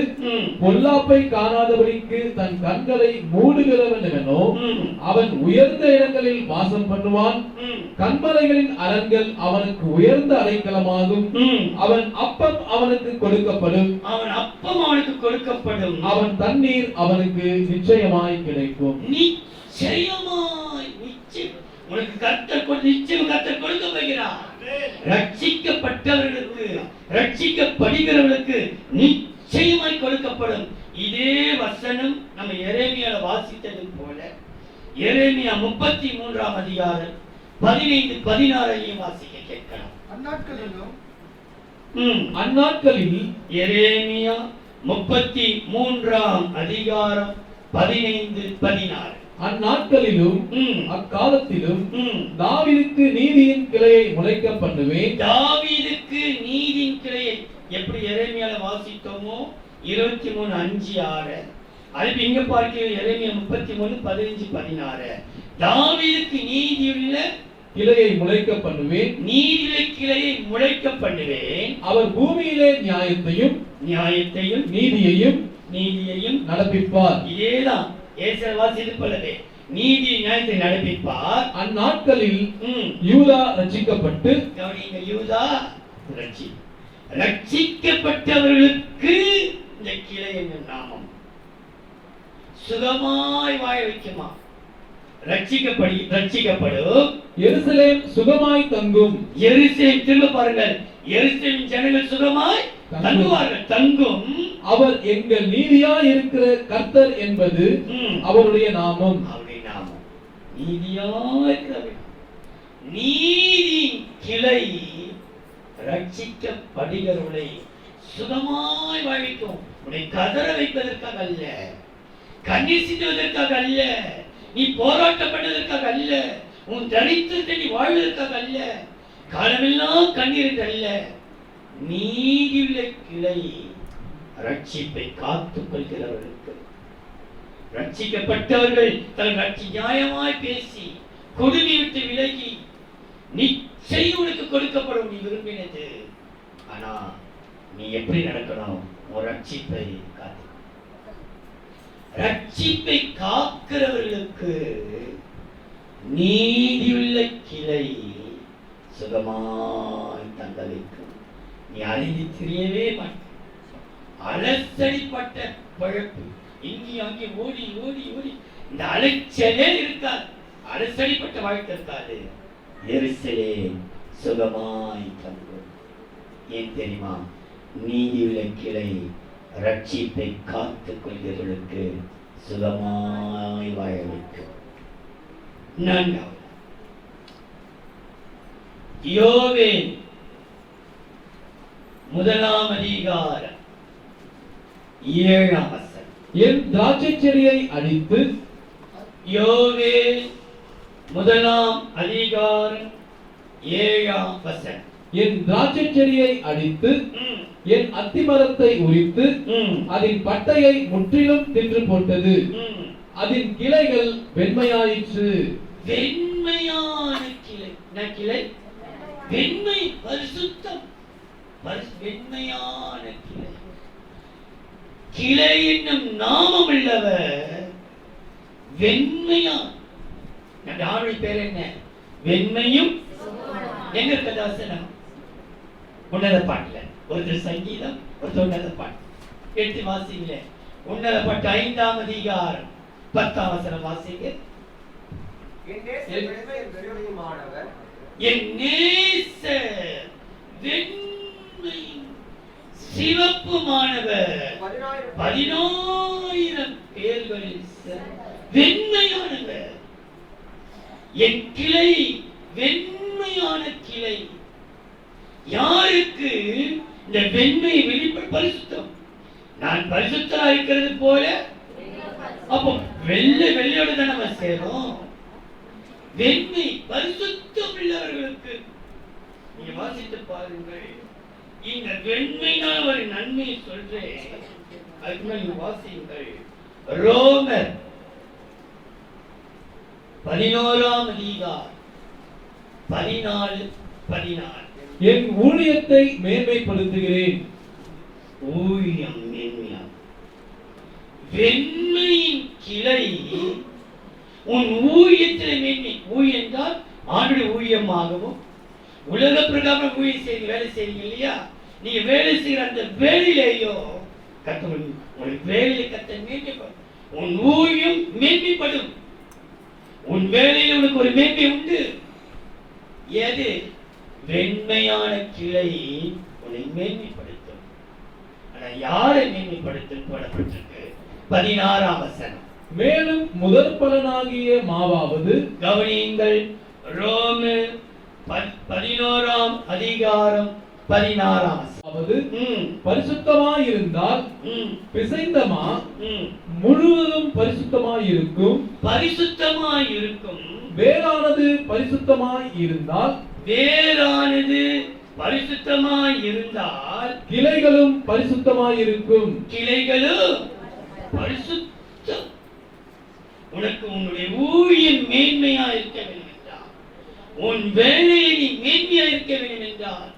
பொல்லாப்பை காணாதபடிக்கு தன் கண்களை மூடுகிறவன் எவனோ அவன் உயர்ந்த இடங்களில் வாசம் பண்ணுவான். கண்மலைகளின் அரண்கள் அவனுக்கு உயர்ந்த அடைக்கலமாகும். அவன் அப்பம் அவனுக்கு கொடுக்கப்படும். அவன் தண்ணீர் அவனுக்கு நிச்சயமாய் கிடைக்கும். உனக்கு கர்த்தர் நிச்சயம் கர்த்தர் கொடுக்க போகிறார். ரட்சிக்கப்பட்டவர்களுக்கு, ரட்சிக்கப்படுகிறவர்களுக்கு நிச்சயமாய் கொடுக்கப்படும். இதே வசனம் நம்ம எரேமியால வாசித்தது போல எரேமியா 33ஆம் அதிகாரம் 15-16 வாசிக்க கேட்கலாம். அந்நாட்களில் எரேமியா 33ஆம் அதிகாரம் 15-16. அந்நாட்களிலும் அக்காலத்திலும் தாவீதுக்கு நீதியின் கிளையை முளைக்க பண்ணுவேன். தாவீதுக்கு நீதியின் கிளையை எப்படி எரேமியால வாசித்தோமோ 23:5-6, அது இங்க பார்க்கிற எரேமியா 33:15-16. தாவீதுக்கு நீதியுள்ள கிளையை முளைக்க பண்ணுவேன். நீதியுள்ள கிளையை முளைக்க பண்ணுவேன். அவர் பூமியிலே நியாயத்தையும் நீதியையும் நடப்பிப்பார். இதேதான் ஏசாயாவில் போலவே நீதி நியாயத்தை நடப்பிப்பார். அந்நாட்களில் யூதா ரட்சிக்கப்பட்டு, கவனிங்க, யூதா ரட்சிக்கப்பட்டவர்களுக்கு இந்த கிளை என்னும் நாமம் சுகமாய் வாழ வைக்குமா. ரட்சிக்கப்படும். எருசலேம் சுகமாய் தங்கும். எருசலேம் திரும்ப பாருங்கள், எருசலேம் ஜனங்கள் சுகமாய் தங்கும். அவர் எங்கள் நீதியாய் இருக்கிற கர்த்தர் என்பது அவருடைய நாமம். நீதியின் கிளை ரட்சிக்கப்படுகிறவர்களை சுகமாய் வாழ்விக்கும். உன்னை கதற வைப்பதற்காக அல்ல, கண்ணீர் சிந்துவதற்காக அல்ல, நீ போராட்டம் பண்ணுவதற்காக அல்ல, உன் தரித்திரத்தை நீ வாழ்வதற்காக அல்ல, காலமெல்லாம் கண்ணீர் அல்ல. நீதியுள்ள கிளை ரட்சிப்பை காத்துக் கொள்கிறவர்களுக்கு, ரட்சிக்கப்பட்டவர்கள் தங்கள் நியாயமாய் பேசி கொடுமை விட்டு விலகி நிச்சயம் உனக்கு கொடுக்கப்படும் நீ விரும்பினது. ஆனா நீ எப்படி நடக்கணும்? ஒரு ரட்சிப்பை காத்து. ரட்சிப்பை காக்கிறவர்களுக்கு நீதியுள்ள கிளை சுகமாய் தங்க வைக்கும். நீ அறிந்து தெரியவே மாட்ட. அலசடிப்பட்ட பழப்பு இங்கே அங்கே ஓடி ஓடி ஓடி இந்த அலைச்சலே இருக்காது. அலசடிப்பட்ட வாழ்க்கை இருக்காது. எருசலேம் சுகமாய் தங்கும். ஏன் தெரியுமா? நீதியுள்ள கிளை ரட்சிப்பை காத்துக் கொள்கிறவர்களுக்கு சுகமாய் வாழ வைக்கும். நான்காவது யோவேல் 1ஆம் அதிகாரம் 7ஆம் வசனம். என் திராட்சை செடியை அடித்து. யோவேல் 1ஆம் அதிகாரம் 7ஆம் வசனம். என் திராட்சை செடியை அடித்து என் அத்திமரத்தை உரித்து அதன் பட்டையை முற்றிலும் தின்று போட்டது. அதன் கிளைகள் வெண்மையாயிற்று. வெண்மையான கிளை. என்ன கிளை? வெண்மை, பரிசுத்தம். வெண்மையான கிளை. கிளை என்னும் நாமம் உள்ளவர் வெண்மையான். ஆளுடைய பேர் என்ன? வெண்மையும். எங்க கதாசனம்? உன்னத பாட்டுல ஒருத்தர் சங்கீதம், ஒருத்தர் உன்னத பாட்டு. எடுத்து வாசிங்களே. உன்னத பாட்டு 5ஆம் அதிகாரம் 10ஆம் வசனம் வாசிங்க. என் நேசர் வெண்மையும் சிவப்புமானவர் 10,000 பேர்களில் வெண்மையானவர். என் கிளை வெண்மையான கிளை. யாருக்கு இந்த வெண்மை வெளிப்பட? பரிசுத்தம். நான் பரிசுத்தரா இருக்கிறது போல அப்போ வெள்ளையோட தான் நம்ம சேரும். வெண்மை பரிசுத்தம் உள்ளவர்களுக்கு. நீங்க வாசித்து பாருங்கள். இந்த வெண்மையினால் ஒரு நன்மை சொல்றேன். அதுக்கு நீங்க வாசியுங்கள். ரோமர் 11ஆம் அதிகாரம் 14-16. என் ஊழியத்தை மேன்மைப்படுத்துகிறேன். ஊழியம் மேன்மையா? வெண்மையின் கிளை உன் ஊழியத்தில் மேன்மை. ஊழியம் என்றால் ஆண்டுடைய ஊழியமாகவும் உலக பிரகாரம் ஊழியம் செய்து வேலை செய்றீங்க இல்லையா? நீங்க வேலை செய்கிற அந்த வேலையிலேயோ கர்த்தர் உனக்கு வேலையை கர்த்தர் மேன்மைப்படும். உன் ஊழியம் மேன்மைப்படும். உன் வேலையில் உனக்கு ஒரு மேன்மை உண்டு. எது? வெண்மையான கிளை உன்னை மேன்மைப்படுத்தும். ஆனா யாரை மேன்மைப்படுத்தும் போடப்பட்டிருக்கு? 16ஆம் வசனம். மேலும் முதற் பலனாகிய மாவாவது, கவனியுங்கள், ரோமு 11ஆம் அதிகாரம் 16ஆம் வசனம். அதாவது பரிசுத்தமாயிருந்தால் பிசைந்த மா முழுவதும் பரிசுத்தமாயிருக்கும். பரிசுத்தமாயிருக்கும். வேறானது பரிசுத்தமாயிருந்தால், வேறானது பரிசுத்தமாயிருந்தால் கிளைகளும் பரிசுத்தமாயிருக்கும். கிளைகளும் பரிசுத்தம். உனக்கு உன்னுடைய ஊழியம் மேன்மையா இருக்க வேண்டும் என்றால், உன் வேலையை நீ மேன்மையா இருக்க வேண்டும் என்றால்,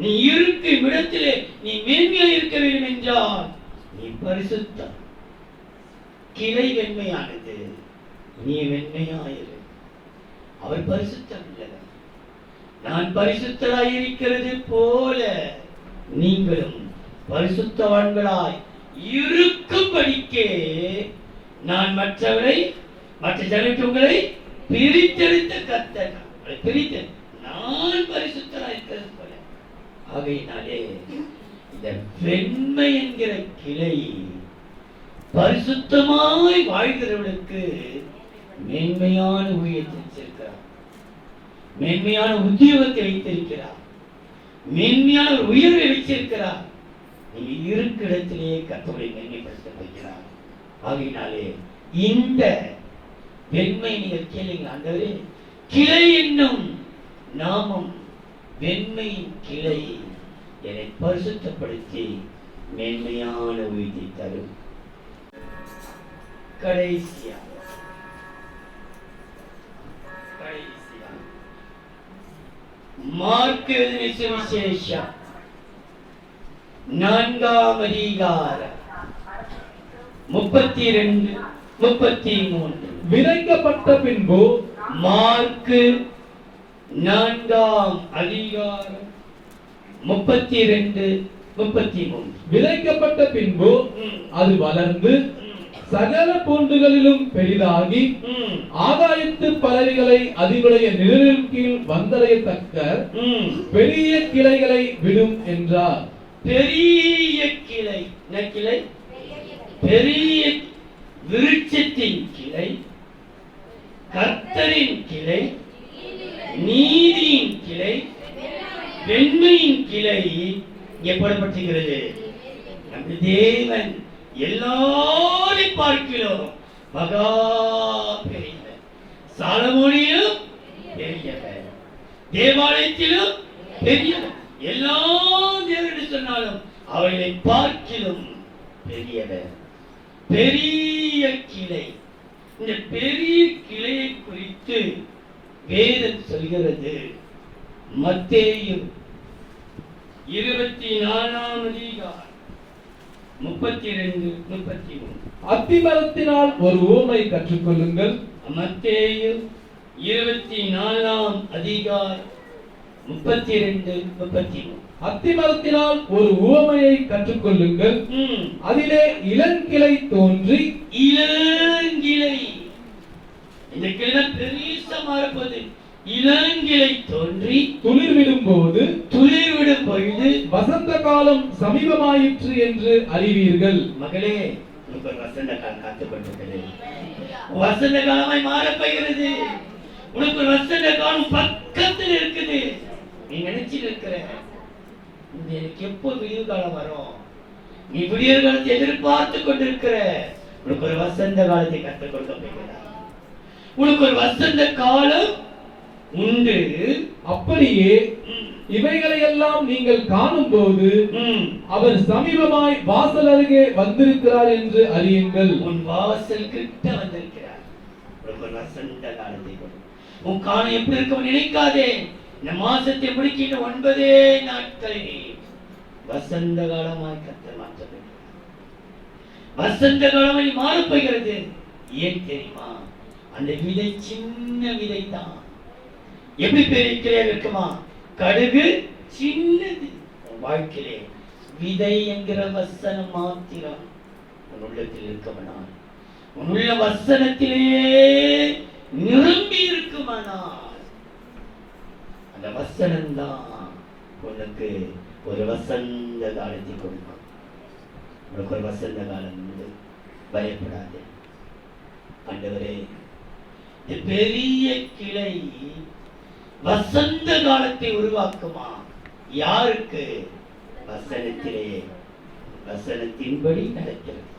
நீ இருக்கும் இடத்திலே நீ மேன்மையா இருக்க வேண்டும் என்றால், நீ பரிசுத்தம். கிளை வெண்மையானது, நீ வெண்மையாயிரு. அவர் பரிசுத்தம் இல்லை. நான் பரிசுத்தராயிருக்கிறது போல நீங்களும் பரிசுத்தவான்களாய் இருக்கும்படிக்கே நான் மற்றவரை மற்ற ஜனங்களுக்கு உங்களை பிரித்தெடுத்த கர்த்தர். பிரித்த நான் பரிசுத்தராயிருக்கிறது போல. ஆகையினாலே இந்த வெண்மை என்கிற கிளை பரிசுத்தமாய் வாழ்கிறவர்களுக்கு மேன்மையான ஊழியத்தை வச்சிருக்கிறார். மேன்மையான உத்தியோகத்தை வைத்திருக்கிறார். மேன்மையான ஒரு உயர்வை வைத்திருக்கிறார். நீங்க இருக்கிற இடத்திலேயே கர்த்தரை மேன்மைப்படுத்த வைக்கிறார். ஆகையினாலே இந்த வெண்மை நீங்கள் கேளுங்க. ஆண்டவரே, கிளை என்னும் நாமம் வெண்மையின் கிளை என்னை பரிசுத்தப்படுத்தி மேன்மையான உயிரை தரும். கடைசியா மார்க் எழுதின சுவிசேஷம் 4ஆம் அதிகாரம் 32 33. விதைக்கப்பட்ட பின்பு, மார்க் 4ஆம் அதிகாரம் 32 33. விதைக்கப்பட்ட பின்பு அது வளர்ந்து சகல பூண்டுகளிலும் பெரிதாகி ஆகாயத்து பறவைகளை அதிகளுடைய நிழலின் கீழ் வந்தடையத்தக்க பெரிய கிளைகளை விடும் என்றார். பெரிய கிளை, என்ன கிளை? பெரிய விருட்சத்தின் கிளை, கர்த்தரின் கிளை, நீதியின் கிளை, வெண்மையின் கிளை எப்படப்பட்டிருக்கிறது? நம்ம தேவன் எல்லாரை பார்க்கிறோம் மகா பெரியவர். சாலமோனிலும் பெரியவர், தேவாலயத்திலும் பெரியவர். எல்லா தேவர்கள் சொன்னாலும் அவர்களை பார்க்கிலும் பெரியவர். பெரிய கிளை. இந்த பெரிய கிளையை குறித்து வேதம் சொல்கிறது. மத்தேயு 24ஆம் அதிகாரம் 32 33. அத்திமரத்தினால் ஒரு உவமை கற்றுக்கொள்ளுங்கள். மத்தேயு 24ஆம் அதிகாரம் 32 33. அத்திமரத்தினால் ஒரு உவமையை கற்றுக்கொள்ளுங்கள். அதிலே இளங்கிளை தோன்றி, இளங்கிளை, இந்த கிளை பெருசா மாறப்போது, இளங்கிளை தோன்றி துளிர்விடும் போது பொழுது வசந்த காலம் சமீபமாயிற்று என்று அறிவீர்கள். மகளே, உனக்கு ஒரு வசந்த காலம் காத்துக் கொண்டிருக்கிறது. வசந்த காலமாய் மாறப்போகிறது. உனக்கு ஒரு வசந்த காலம் பக்கத்தில் இருக்குது. நீ நினைச்சிட்டு இருக்கிற எனக்கு எப்போ விடியற் காலம் வரும்? நீ விடியற் காலத்தை எதிர்பார்த்து கொண்டிருக்கிற. உனக்கு ஒரு வசந்த காலத்தை கற்றுக் கொடுக்க போகிறார். உனக்கு ஒரு வசந்த காலம் உண்டு. அப்படியே இவைகளை எல்லாம் நீங்கள் காணும் போது அவர் சமீபமாய் வாசல் அருகே வந்திருக்கிறார் என்று அறியுங்கள். உன் வாசல் கிட்ட வந்திருக்கிறார். உனக்கு ஒரு வசந்த காலத்தை கொடு. உன் காலம் எப்படி இருக்கும் நினைக்காதே. இந்த மாசத்தை முடிக்கின்ற 9 நாட்களில் வசந்த காலமாய் கர்த்தர் மாற்ற வேண்டும். வசந்த காலமாய் மாறப் போகிறது. ஏன் தெரியுமா? அந்த விதை சின்ன விதை தான். எப்படி பெரிய இருக்குமா? கடுகு சின்னது. வாழ்க்கையிலே விதை என்கிற வசனம் மாத்திரம் உன் உள்ளத்தில் இருக்கவனால், உன் உள்ள வசனத்திலேயே நிரம்பி இருக்குமானால், அந்த வசனம் தான் உனக்கு ஒரு வசந்த காலத்தை கொடுக்கும். உனக்கு ஒரு வசந்த காலம் உண்டு. பயப்படாதே. ஆண்டவரே, இந்த பெரிய கிளை வசந்த காலத்தை உருவாக்குமா? யாருக்கு? வசனத்திலே, வசனத்தின்படி நடக்கிறது.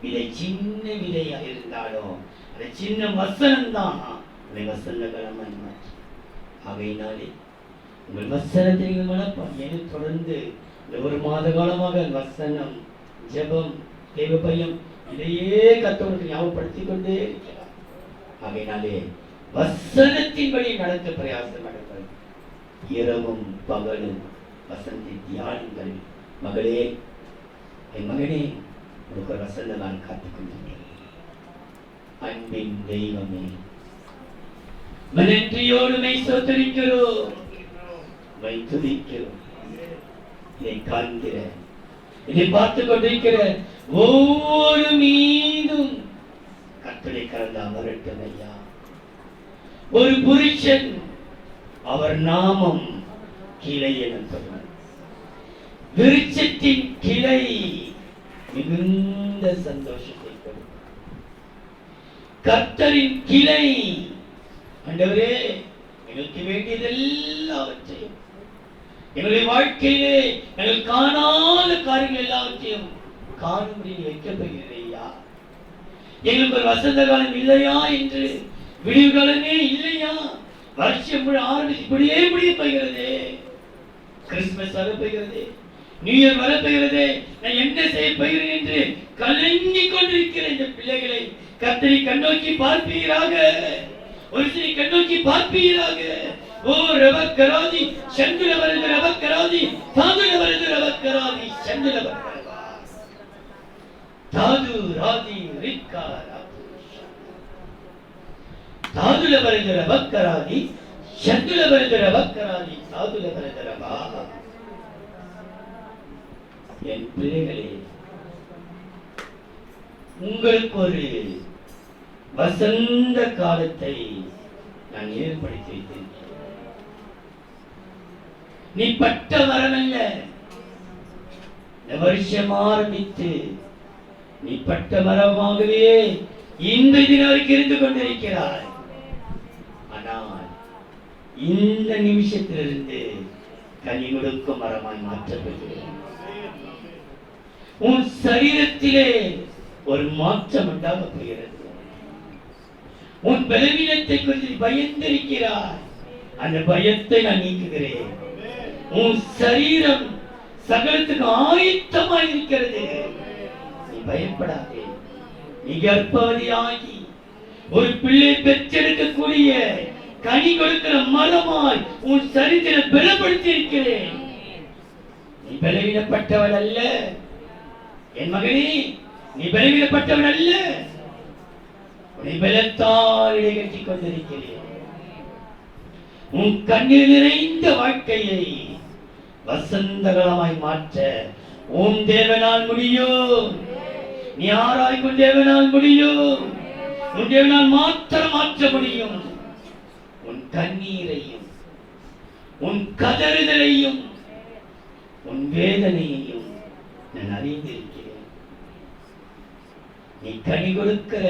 விதை சின்ன விதையா இருந்தாலும் அந்த சின்ன வசனம் தான் அதை வசந்த காலமாய் மாற்றி. ஆகையினாலே உங்கள் வசனத்தை நீங்கள் மனப்பான் என தொடர்ந்து இந்த 1 மாத காலமாக வசனம், ஜெபம், தேவ பயம் இதையே கர்த்தருக்கு ஞாபகப்படுத்திக் கொண்டே இருக்கிறார். ஆகையினாலே வசனத்தின்படி நடக்க பிரயாசம் நடப்பது. இரவும் பகலும் வசனத்தை தியானிங்கள். மகளே, என் மகனே, உனக்கு ஒரு வசந்த நான் காத்துக் கொண்டிருக்கிறேன். அன்பின் தெய்வமே, நன்றியோடு மெய் சோதரிக்கிறோம், மெய் துதிக்கிறோம். இதை காண்கிற, இதை பார்த்துக் கொண்டிருக்கிற ஒவ்வொரு மீதும் கர்த்தரை கலந்து அமரட்டும் ஐயா. ஒரு புருஷன், அவர் நாமம் கிளை எனப்படும். விருட்சத்தின் கிளை மிகுந்த சந்தோஷத்தை கொடுக்கும். கர்த்தரின் கிளை, ஆண்டவரே, எங்களுக்கு வேண்டியதெல்லாவற்றையும், எங்களுடைய வாழ்க்கையிலே எங்கள் காணாத காரியங்கள் எல்லாவற்றையும் காணும்படி வைக்கப்படுகிறதையா. எங்களுக்கு ஒரு வசந்த காலம் இல்லையா என்று, விடிவு காலமே இல்லையா, வருஷம் ஆரம்பிச்சு இப்படியே போகிறது. கிறிஸ்துமஸ் வரப்போகிறது, நியூ இயர் வரப்போகிறது. நான் என்ன செய்ய போகிறேன் என்று கலங்கிக் கொண்டிருக்கிற இந்த பிள்ளைகளை கர்த்தரை கண்ணோக்கி பார்ப்பீராக. ஒரு சிலை கண்ணோக்கி பார்ப்பீராக. ஓ ரவக்கராதி சந்துல வருது, ரவக்கராதி தாதுல வருது, ரவக்கராதி சந்துல வருது, தாது ராதி ரிக்காரா தாதுல வருகிற வக்கராதி, சந்துல வருகிற வக்கராதி, தாதுல வருகிற வா. என் பிள்ளைகளே, உங்களுக்கு ஒரு வசந்த காலத்தை நான் ஏற்படுத்தி வைத்திருக்கிறேன். நீ பட்ட மரமல்ல. இந்த வருஷம் ஆரம்பித்து நீ பட்ட மரமாகவே இந்த தினம் வரைக்கும் இருந்து கொண்டிருக்கிறாய். ஆனால் இந்த நிமிஷத்திலிருந்து கனி கொடுக்கும் மரமாய் மாற்றப்படுகிறேன். உன் சரீரத்திலே ஒரு மாற்றம் உண்டாக போகிறது. உன் பலவீனத்தை குறித்து பயந்திருக்கிறாய். அந்த பயத்தை நான் நீக்குகிறேன். உன் சரீரம் சகலத்துக்கு ஆயத்தமாய் இருக்கிறது. நீ பயப்படாதே. நீ கர்ப்பவதியாகி ஒரு பிள்ளை பெற்றெடுக்கக்கூடிய கனி கொடுக்கிற மரமாய் உன் சரீரத்தை பலப்படுத்தி இருக்கிறேன். நீ பலவீனப்பட்டவள் அல்ல என் மகனே, நீ பலவீனப்பட்டவன் அல்ல. உன்னை பலத்தால் இடைகட்டிக் கொண்டிருக்கிறேன். உன் கண்ணீர் நிறைந்த வாழ்க்கையை வசந்தகலமாய் மாற்ற உன் தேவனால் முடியும். நீ ஆராய்க்கும் தேவனால் முடியும். உன் தேவனால் மாற்ற முடியும். உன் கண்ணீரையும், உன் கதறுதலையும், உன் வேதனையையும் நான் அறிந்திருக்கிறேன். நீ கனி கொடுக்கிற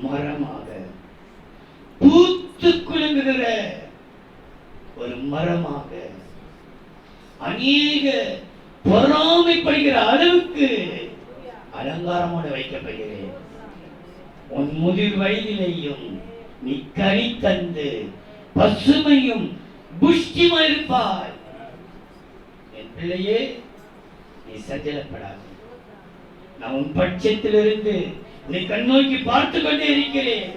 மரமாக, பூத்து குலுங்குகிற ஒரு மரமாக, அநேக பொறாமைப்படுகிற அளவுக்கு அலங்காரமோடு வைக்கப்படுகிறேன். உன் முதிர் வயதிலேயும் நீ கனி தந்து பசுமையும் புஷ்டியுமாய் இருப்பாய். என் பிள்ளையே, நீ சஞ்சலப்படாது. நான் உன் பட்சத்திலிருந்து உன்னை கண்ணோக்கி பார்த்து கொண்டே இருக்கிறேன்.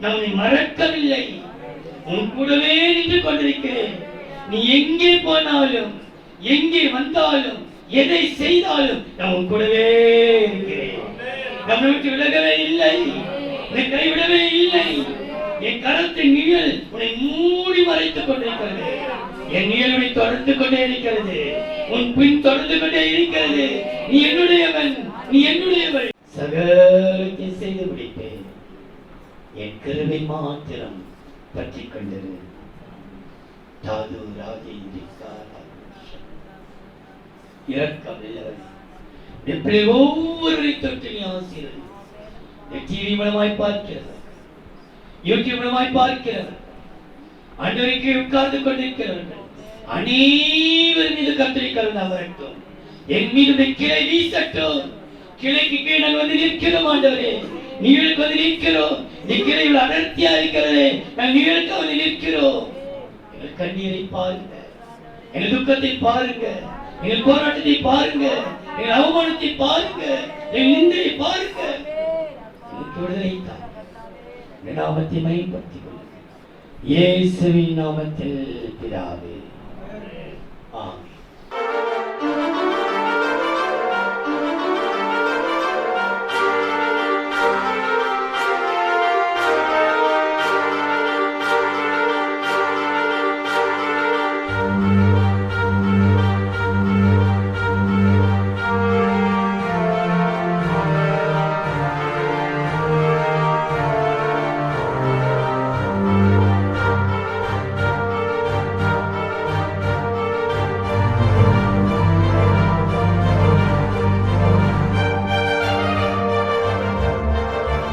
நான் உன்னை மறக்கவில்லை. உன் கூடவே நின்று கொண்டிருக்கிறேன். நீ எங்கே போனாலும் எங்கே வந்தாலும் எதை செய்தாலும் நான் உன் கூடவே இருக்கிறேன். நம்மை விட்டு விலகவே இல்லை, உன்னை கைவிடவே இல்லை. என் கரத்தின் நிழல் உன்னை மூடி மறைத்துக் கொண்டிருக்கிறது. என் நிழல் உன்னை தொடர்ந்து கொண்டே இருக்கிறது. உன் பின் தொடர்ந்து கொண்டே இருக்கிறது. நீ என்னுடையவன், நீ என்னுடையவள். சகலத்தை செய்து முடிப்பேன். என் கிருபை மாத்திரம் பற்றி கொண்டது. தாது இரக்கம் இல்லவன் எப்படி ஒவ்வொருவரை தொட்டு நீ ஆசீர்வதி. டிவி மூலமாய் பார்க்கிறவர், யூடியூப் மூலமாய் பார்க்கிறவர், ஆண்டவருக்கு உட்கார்ந்து கொண்டிருக்கிறவர்கள் அனைவரும் மீது கர்த்தரை கருணை வரட்டும். என் மீது கிளை வீசட்டும். கிளைக்கு கீழே நாங்கள் வந்து நிற்கிறோம் ஆண்டவரே. நீங்களுக்கு வந்து நிற்கிறோம். இந்த கிளைகள் அடர்த்தியா இருக்கிறதே, நாங்கள் நீங்களுக்கு வந்து நிற்கிறோம். எங்கள் கண்ணீரை பாருங்க, எங்கள் துக்கத்தை பாருங்க, எங்கள் போராட்டத்தை பாருங்க, எங்கள் அவமானத்தை பாருங்க, எங்கள் நிந்தையை பாருங்க. எனக்கு விடுதலை தான். இந்த நாமத்தை மையப்படுத்திக் கொள்ளுங்கள். இயேசுவின் நாமத்தில் பிதாவே, ஆமென்.